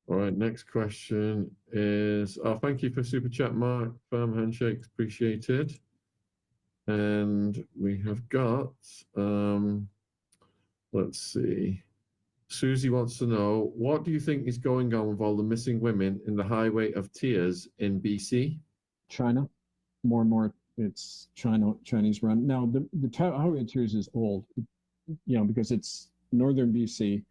All right, next question is, thank you for Super Chat, Mark. Firm handshakes, appreciated. And we have got, let's see, Susie wants to know, what do you think is going on with all the missing women in the Highway of Tears in BC? China, more and more, it's Chinese run. Now, the Highway of Tears is old, because it's northern BC,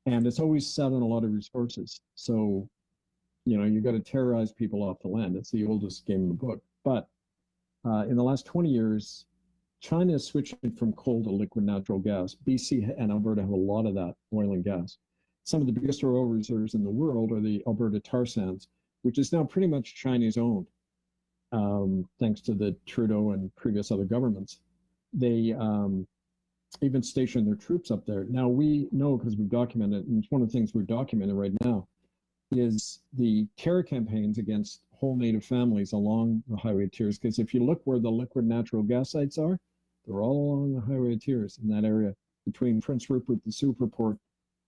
and it's always sat on a lot of resources. So, you got to terrorize people off the land. It's the oldest game in the book. But in the last 20 years, China is switching from coal to liquid natural gas. BC and Alberta have a lot of that, oil and gas. Some of the biggest oil reserves in the world are the Alberta tar sands, which is now pretty much Chinese owned, thanks to the Trudeau and previous other governments. They even stationed their troops up there. Now we know, because we've documented, and it's one of the things we're documenting right now, is the terror campaigns against whole native families along the Highway of Tears. Because if you look where the liquid natural gas sites are, they're all along the Highway of Tears in that area between Prince Rupert, the Superport,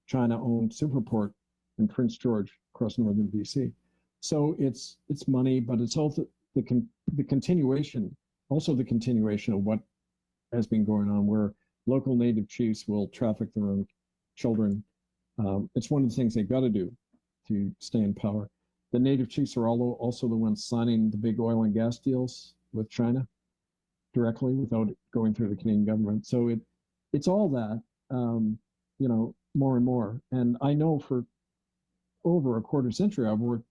China-owned Superport, and Prince George across northern BC. So it's money, but it's also the continuation, of what has been going on, where local native chiefs will traffic their own children. It's one of the things they've got to do to stay in power. The native chiefs are also the ones signing the big oil and gas deals with China directly without going through the Canadian government. So it's all that, more and more. And I know for over a quarter century, I've worked,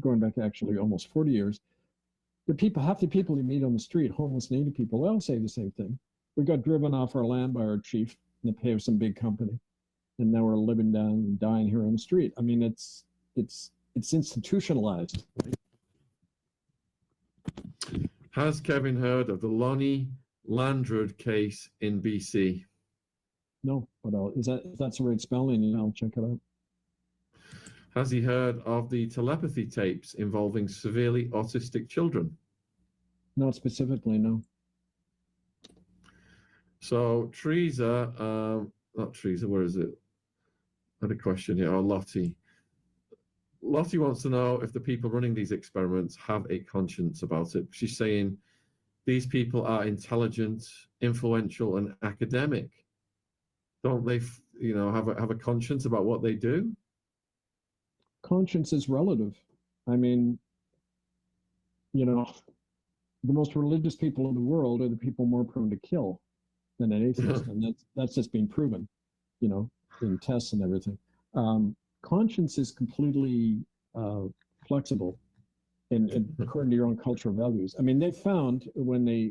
going back actually almost 40 years, half the people you meet on the street, homeless native people, they all say the same thing. We got driven off our land by our chief in the pay of some big company, and now we're living down and dying here on the street. I mean, it's institutionalized. Has Kevin heard of the Lonnie Landrud case in BC? No, but if that's the right spelling, I'll check it out. Has he heard of the telepathy tapes involving severely autistic children? Not specifically, no. So Teresa, not Teresa, where is it? I had a question here. Oh, Lottie. Lottie wants to know if the people running these experiments have a conscience about it. She's saying these people are intelligent, influential, and academic. Don't they, have a conscience about what they do? Conscience is relative. I mean, the most religious people in the world are the people more prone to kill than an atheist, and that's just been proven, in tests and everything. Conscience is completely flexible and according to your own cultural values. I mean, they found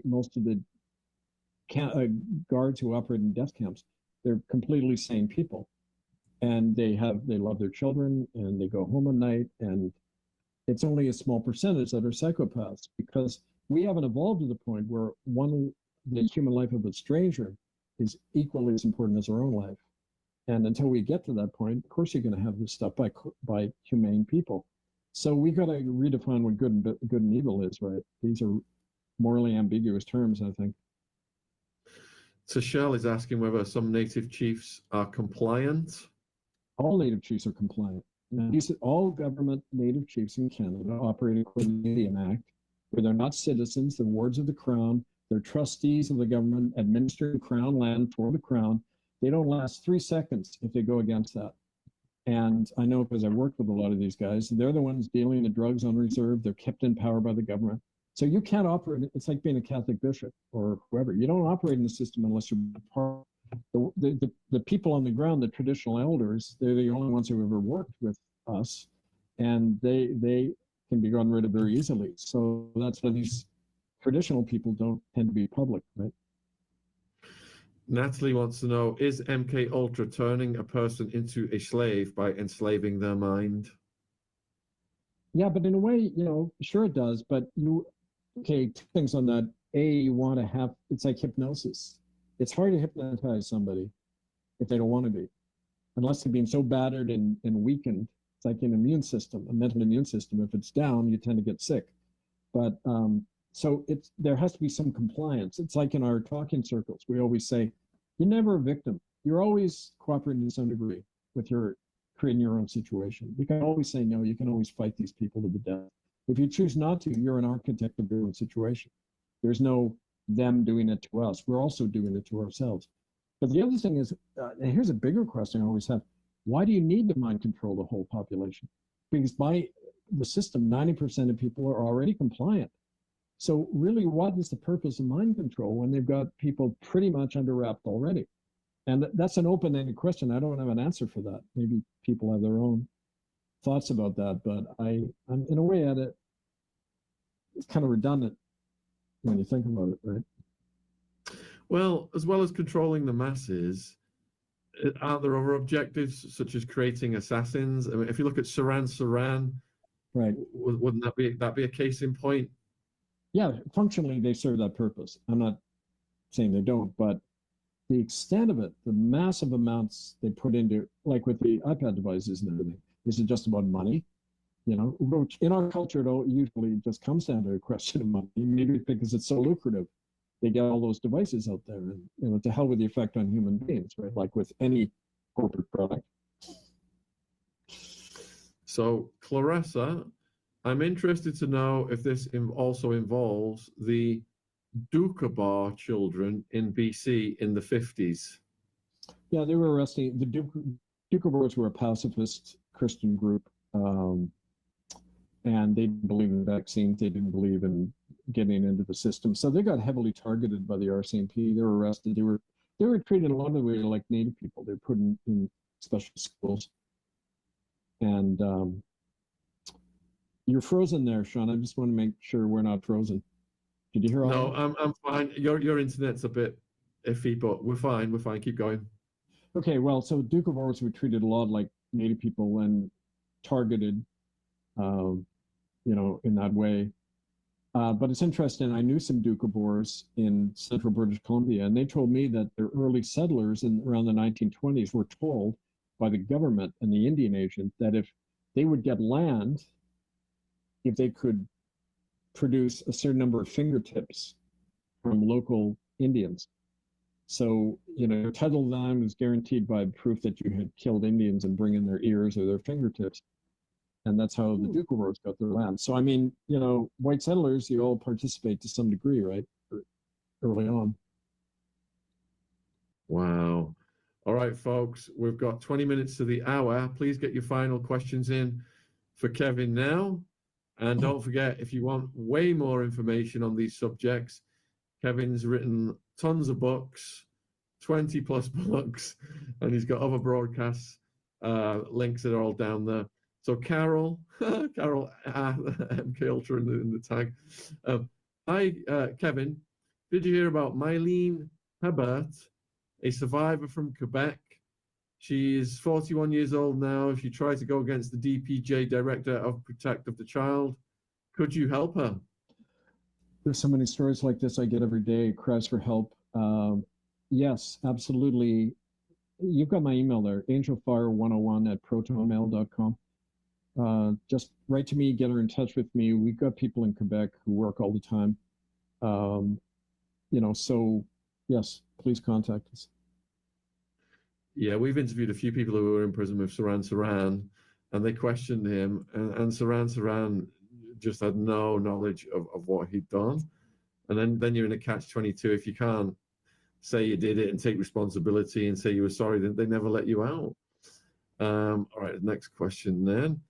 most of the guards who operate in death camps, they're completely sane people, and they love their children, and they go home at night, and it's only a small percentage that are psychopaths, because we haven't evolved to the point where the human life of a stranger is equally as important as our own life. And until we get to that point, of course, you're going to have this stuff by humane people. So we got to redefine what good and evil is, right? These are morally ambiguous terms, I think. Tashelle is asking whether some native chiefs are compliant. All native chiefs are compliant. Now, all government native chiefs in Canada operate according to the Indian Act, where they're not citizens, they're wards of the Crown, they're trustees of the government, administering Crown land for the Crown. They don't last 3 seconds if they go against that. And I know, because I worked with a lot of these guys, they're the ones dealing the drugs on reserve. They're kept in power by the government. So you can't operate. It's like being a Catholic bishop or whoever. You don't operate in the system unless you're part. The people on the ground, the traditional elders, they're the only ones who have ever worked with us, and they can be gotten rid of very easily. So that's why these traditional people don't tend to be public, right? Natalie wants to know, is MK Ultra turning a person into a slave by enslaving their mind? Yeah, but in a way, sure it does. But two things on that. You want to have, it's like hypnosis. It's hard to hypnotize somebody if they don't want to be, unless they've been so battered and weakened. It's like an immune system, a mental immune system. If it's down, you tend to get sick. But so there has to be some compliance. It's like in our talking circles, we always say, you're never a victim. You're always cooperating to some degree with creating your own situation. You can always say no. You can always fight these people to the death. If you choose not to, you're an architect of your own situation. There's no them doing it to us. We're also doing it to ourselves. But the other thing is, and here's a bigger question I always have, Why do you need to mind control the whole population? Because by the system, 90% of people are already compliant. So really, what is the purpose of mind control when they've got people pretty much under wrapped already? And that's an open-ended question. I don't have an answer for that. Maybe people have their own thoughts about that, but I'm in a way at it. It's kind of redundant when you think about it, right? Well as controlling the masses, are there other objectives such as creating assassins? I mean, if you look at Saran, Right. wouldn't that be a case in point? Yeah, functionally they serve that purpose. I'm not saying they don't, but the extent of it, the massive amounts they put into, like with the iPad devices and everything, is it just about money? You know, which in our culture, it usually just comes down to a question of money, maybe because it's so lucrative. They get all those devices out there, and you know, to hell with the effect on human beings, right? Like with any corporate product. So, Clarissa, I'm interested to know if this also involves the Doukhobor children in BC in the 50s. Yeah, they were arresting the Doukhobors were a pacifist Christian group, and they didn't believe in vaccines. They didn't believe in getting into the system, so they got heavily targeted by the RCMP. They were arrested. They were treated a lot of the way like Native people. They're put in special schools, and you're frozen there, Shaun. I just want to make sure we're not frozen. Did you hear all No, that? I'm fine. Your internet's a bit iffy, but we're fine. We're fine. Keep going. Okay, well, so Doukhobors were treated a lot like Native people and targeted, you know, in that way. But it's interesting. I knew some Doukhobors in central British Columbia, and they told me that their early settlers around the 1920s were told by the government and the Indian agent that if they would get land, if they could produce a certain number of fingertips from local Indians. So, you know, title land was guaranteed by proof that you had killed Indians and bring in their ears or their fingertips. And that's how the Doukhobors got their land. So, I mean, you know, white settlers, you all participate to some degree, right? Early on. Wow. All right, folks, we've got 20 minutes to the hour. Please get your final questions in for Kevin now. And don't forget, if you want way more information on these subjects, Kevin's written tons of books, 20 plus books, and he's got other broadcasts, links that are all down there. So Carol MK Ultra in the tag. Hi, Kevin. Did you hear about Mylene Hebert, a survivor from Quebec? She is 41 years old now. She tried to go against the DPJ Director of Protect of the Child. Could you help her? There's so many stories like this I get every day, cries for help. Yes, absolutely. You've got my email there, angelfire101@protonmail.com. Just write to me, get her in touch with me. We've got people in Quebec who work all the time. You know, so yes, please contact us. Yeah, we've interviewed a few people who were in prison with Saran, and they questioned him, and Saran just had no knowledge of what he'd done. And then you're in a catch-22. If you can't say you did it and take responsibility and say you were sorry, then they never let you out. All right, next question then.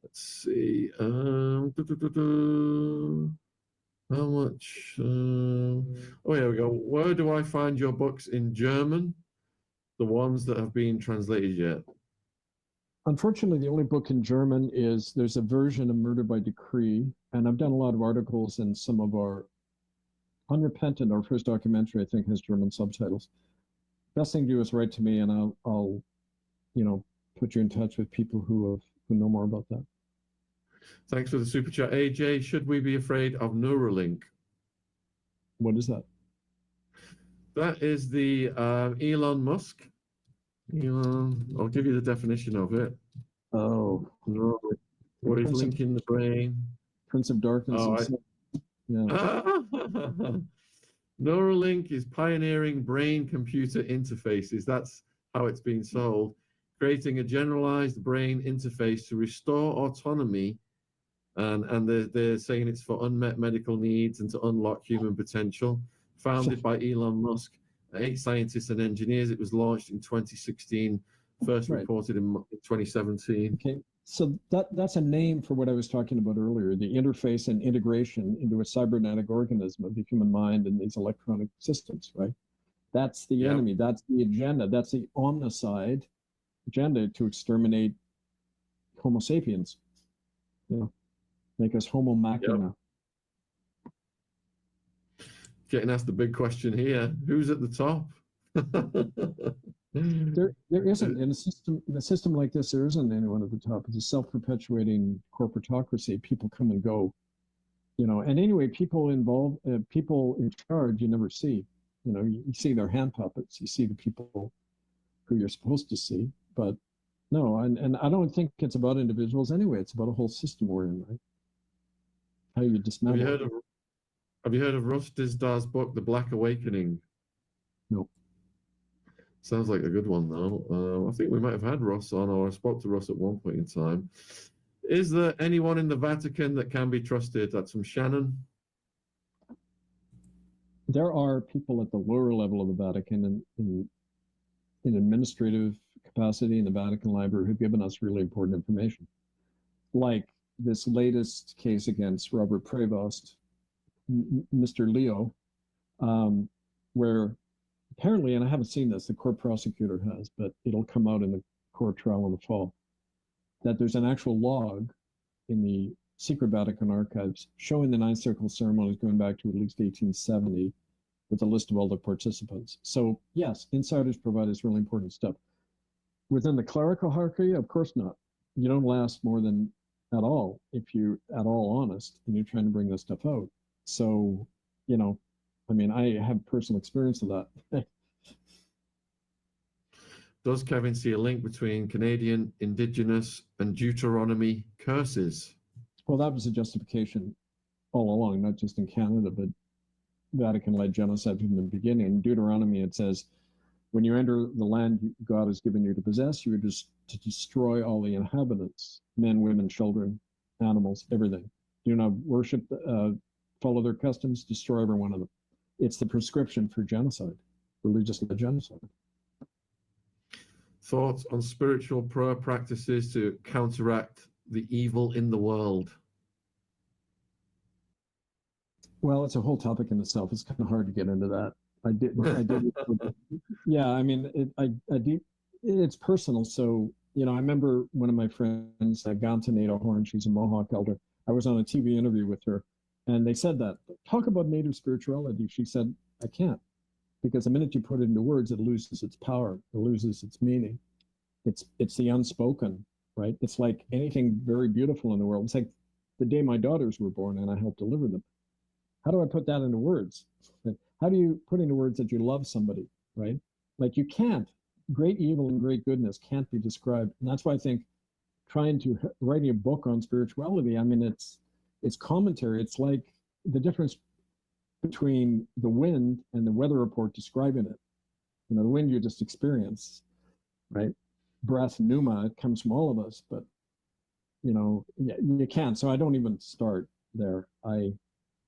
Let's see. How much? Oh, here we go. Where do I find your books in German? The ones that have been translated yet? Unfortunately, the only book in German is there's a version of Murder by Decree, and I've done a lot of articles, and some of our Unrepentant, our first documentary, I think, has German subtitles. Best thing to do is write to me, and I'll you know, put you in touch with people who know more about that. Thanks for the super chat, AJ. Should we be afraid of Neuralink? What is that? That is the Elon Musk. I'll give you the definition of it. Oh, where he's linking the brain. Prince of Darkness. Yeah. Neuralink is pioneering brain-computer interfaces. That's how it's being sold, creating a generalized brain interface to restore autonomy. And they're saying it's for unmet medical needs and to unlock human potential. Founded by Elon Musk, 8 scientists and engineers. It was launched in 2016 first Right. reported in 2017. Okay, so that's a name for what I was talking about earlier, the interface and integration into a cybernetic organism of the human mind and these electronic systems, right? That's the Yep. enemy. That's the agenda. That's the omnicide agenda to exterminate Homo sapiens. You know, make us Homo machina. Getting asked the big question here: who's at the top? There isn't in a system like this. There isn't anyone at the top. It's a self-perpetuating corporatocracy. People come and go, you know. And anyway, people involved, people in charge, you never see. You know, you see their hand puppets. You see the people who you're supposed to see, but no. And I don't think it's about individuals anyway. It's about a whole system we're in, right? How you dismantle. Have you heard of Russ Dizdar book, The Black Awakening? No. Sounds like a good one, though. I think we might have had Russ on, or I spoke to Russ at one point in time. Is there anyone in the Vatican that can be trusted? That's from Shannon. There are people at the lower level of the Vatican in administrative capacity in the Vatican Library who've given us really important information. Like this latest case against Robert Prevost, Mr. Leo, where apparently, and I haven't seen this, the court prosecutor has, but it'll come out in the court trial in the fall, that there's an actual log in the secret Vatican archives showing the Ninth Circle ceremonies going back to at least 1870 with a list of all the participants. So yes, insiders provide us really important stuff. Within the clerical hierarchy, of course not. You don't last more than at all if you're at all honest and you're trying to bring this stuff out. So, you know, I mean, I have personal experience of that. Does Kevin see a link between Canadian, Indigenous, and Deuteronomy curses? Well, that was a justification all along, not just in Canada, but Vatican-led genocide from the beginning. In Deuteronomy, it says, when you enter the land God has given you to possess, you are just to destroy all the inhabitants, men, women, children, animals, everything. Do not worship, follow their customs, destroy every one of them. It's the prescription for genocide, religious-led genocide. Thoughts on spiritual prayer practices to counteract the evil in the world? Well, it's a whole topic in itself. It's kind of hard to get into that. I did. Yeah, I mean, it's personal. So, you know, I remember one of my friends, Ganta Nato Horn, she's a Mohawk elder. I was on a TV interview with her, and they said that, talk about Native spirituality. She said, I can't, because the minute you put it into words, it loses its power, it loses its meaning. It's the unspoken, right? It's like anything very beautiful in the world. It's like the day my daughters were born and I helped deliver them. How do I put that into words? How do you put into words that you love somebody, right? Like you can't. Great evil and great goodness can't be described. And that's why I think trying to writing a book on spirituality, I mean, it's commentary. It's like the difference between the wind and the weather report describing it. You know, the wind you just experience, right? Breath, pneuma, it comes from all of us, but you know, you can't. So I don't even start there.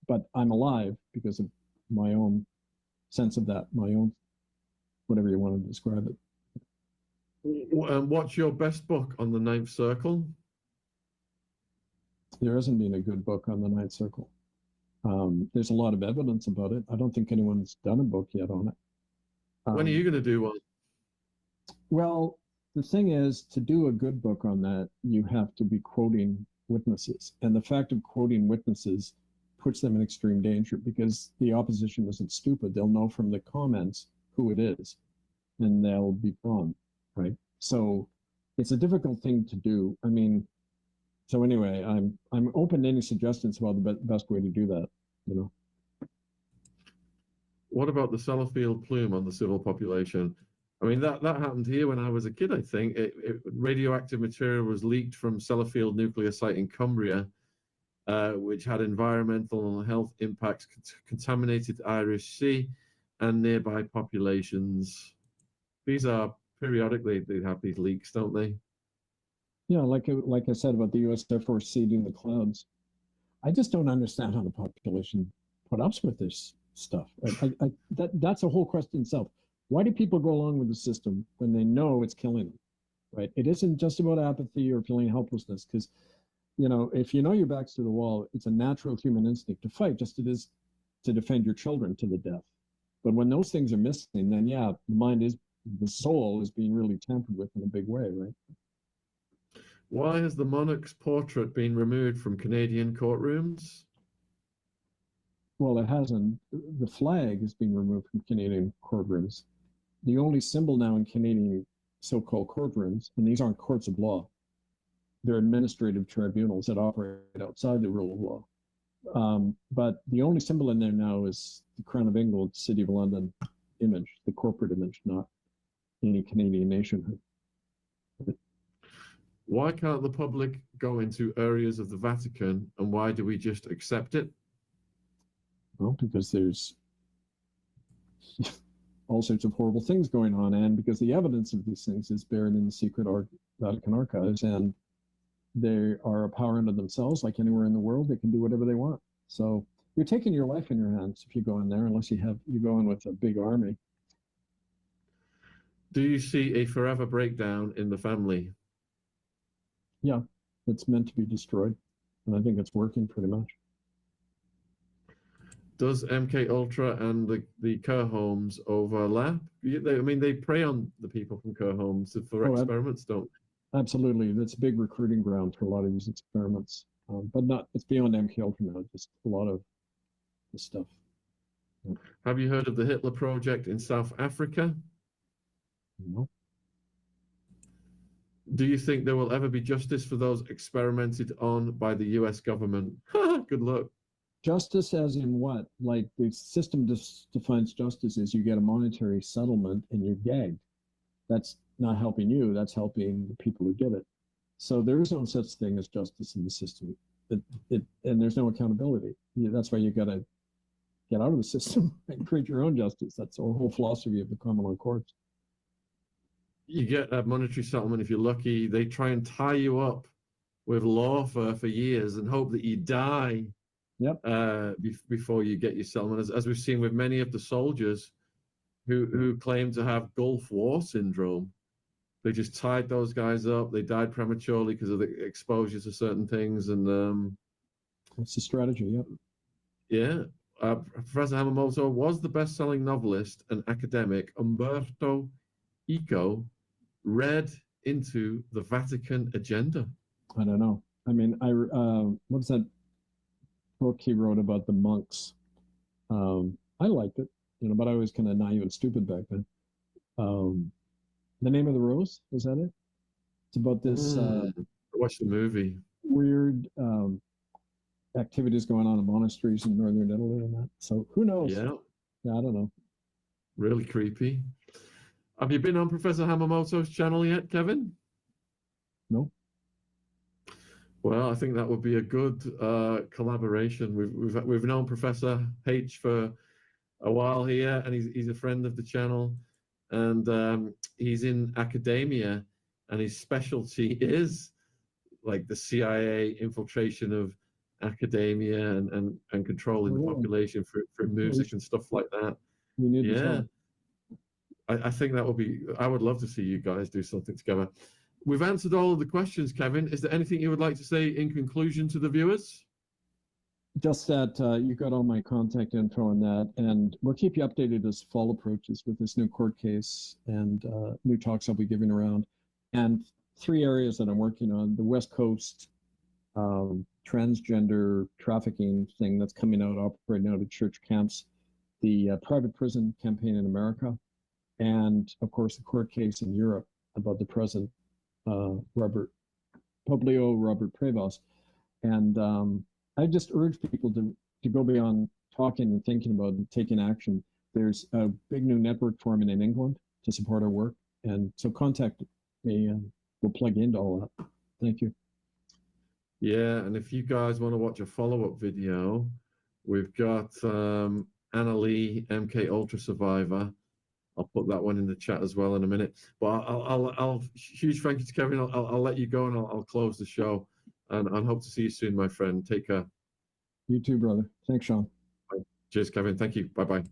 But I'm alive because of my own sense of that, my own, whatever you want to describe it. What's your best book on the Ninth Circle? There hasn't been a good book on the Ninth Circle. There's a lot of evidence about it. I don't think anyone's done a book yet on it. When are you going to do one? Well, the thing is, to do a good book on that, you have to be quoting witnesses. And the fact of quoting witnesses puts them in extreme danger because the opposition isn't stupid. They'll know from the comments who it is, and they'll be gone, right? So it's a difficult thing to do. I mean, so anyway, I'm open to any suggestions about the best way to do that, you know. What about the Sellafield plume on the civil population? I mean, that happened here when I was a kid, I think. Radioactive material was leaked from Sellafield nuclear site in Cumbria, which had environmental and health impacts, contaminated the Irish Sea and nearby populations. These are periodically, they have these leaks, don't they? Yeah, like I said about the U.S. Air Force seeding the clouds. I just don't understand how the population put up with this stuff. That's a whole question itself. Why do people go along with the system when they know it's killing them? right? It isn't just about apathy or feeling helplessness, because, if you know your back's to the wall, it's a natural human instinct to fight, just as it is to defend your children to the death. But when those things are missing, then yeah, the soul is being really tampered with in a big way, right? Why has the monarch's portrait been removed from Canadian courtrooms? Well, it hasn't. The flag has been removed from Canadian courtrooms. The only symbol now in Canadian so-called courtrooms, and these aren't courts of law, they're administrative tribunals that operate outside the rule of law. But the only symbol in there now is the Crown of England, City of London image, the corporate image, not any Canadian nationhood. Why can't the public go into areas of the Vatican, and why do we just accept it? Well, because there's all sorts of horrible things going on, and because the evidence of these things is buried in the secret Vatican archives, and they are a power unto themselves, like anywhere in the world. They can do whatever they want. So you're taking your life in your hands if you go in there, unless you go in with a big army. Do you see a forever breakdown in the family? Yeah, it's meant to be destroyed, and I think it's working pretty much. Does MK Ultra and the care homes overlap? They prey on the people from care homes for experiments, don't they? Absolutely. That's a big recruiting ground for a lot of these experiments. But it's beyond MK Ultra now, just a lot of the stuff. Yeah. Have you heard of the Hitler Project in South Africa? No. Do you think there will ever be justice for those experimented on by the US government? Good luck. Justice as in what? Like the system defines justice as you get a monetary settlement and you're gagged. That's not helping you, that's helping the people who did it. So there is no such thing as justice in the system. And there's no accountability. That's why you got to get out of the system and create your own justice. That's our whole philosophy of the common law courts. You get a monetary settlement if you're lucky. They try and tie you up with law for years and hope that you die. Yep. Before you get your settlement, as we've seen with many of the soldiers who claim to have Gulf War syndrome. They just tied those guys up. They died prematurely because of the exposure to certain things. And that's the strategy. Yep. Yeah. Professor Hamamoto was the best-selling novelist and academic Umberto Eco read into the Vatican agenda. I don't know. I mean, what's that book he wrote about the monks? I liked it, but I was kind of naive and stupid back then. The Name of the Rose, was that it? It's about this watch the movie. Weird activities going on in monasteries in northern Italy and that. So who knows? Yeah, I don't know. Really creepy. Have you been on Professor Hamamoto's channel yet, Kevin? No. Well, I think that would be a good collaboration. We've known Professor H for a while here, and he's a friend of the channel, and he's in academia, and his specialty is like the CIA infiltration of academia and controlling the population for music and stuff like that. We need to talk. I think that would be. I would love to see you guys do something together. We've answered all of the questions, Kevin. Is there anything you would like to say in conclusion to the viewers? Just that you got all my contact info on that, and we'll keep you updated as fall approaches with this new court case and new talks I'll be giving around. And 3 areas that I'm working on: the West Coast transgender trafficking thing that's coming out right now to church camps, the private prison campaign in America, and of course the court case in Europe about the present Robert Prevost. And I just urge people to go beyond talking and thinking about it, taking action. There's a big new network forming in England to support our work, and so contact me and we'll plug into all that. Thank you. Yeah, and if you guys want to watch a follow-up video, we've got Annalie, MK Ultra Survivor. I'll put that one in the chat as well in a minute. But I'll huge thank you to Kevin. I'll let you go and I'll close the show. And I hope to see you soon, my friend. Take care. You too, brother. Thanks, Shaun. Cheers, Kevin. Thank you. Bye-bye.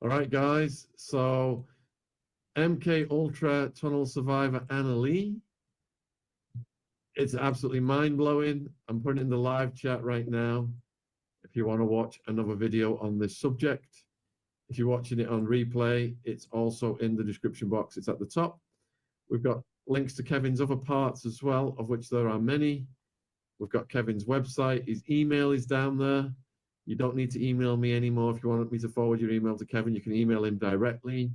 All right, guys. So MK Ultra Tunnel Survivor Annalie. It's absolutely mind-blowing. I'm putting it in the live chat right now if you want to watch another video on this subject. If you're watching it on replay, it's also in the description box. It's at the top. We've got links to Kevin's other parts as well, of which there are many. We've got Kevin's website. His email is down there. You don't need to email me anymore. If you want me to forward your email to Kevin, you can email him directly.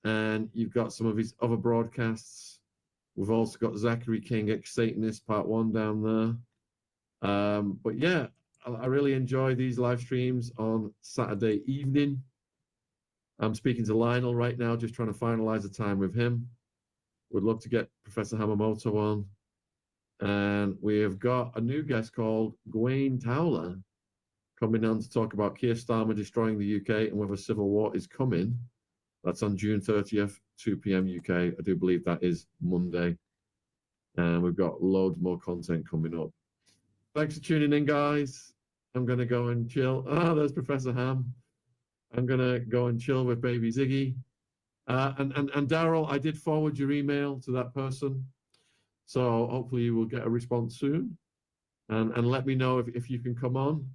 And you've got some of his other broadcasts. We've also got Zachary King, Ex-Satanist, Part 1 down there. But yeah, I really enjoy these live streams on Saturday evening. I'm speaking to Lionel right now, just trying to finalize the time with him. Would love to get Professor Hamamoto on. And we have got a new guest called Gawain Towler coming on to talk about Keir Starmer destroying the UK and whether civil war is coming. That's on June 30th, 2 p.m. UK. I do believe that is Monday. And we've got loads more content coming up. Thanks for tuning in, guys. I'm going to go and chill. Ah, there's Professor Ham. I'm going to go and chill with baby Ziggy. And Daryl, I did forward your email to that person. So hopefully you will get a response soon. And let me know if you can come on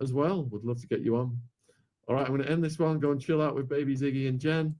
as well. Would love to get you on. All right, I'm going to end this one. Go and chill out with baby Ziggy and Jen.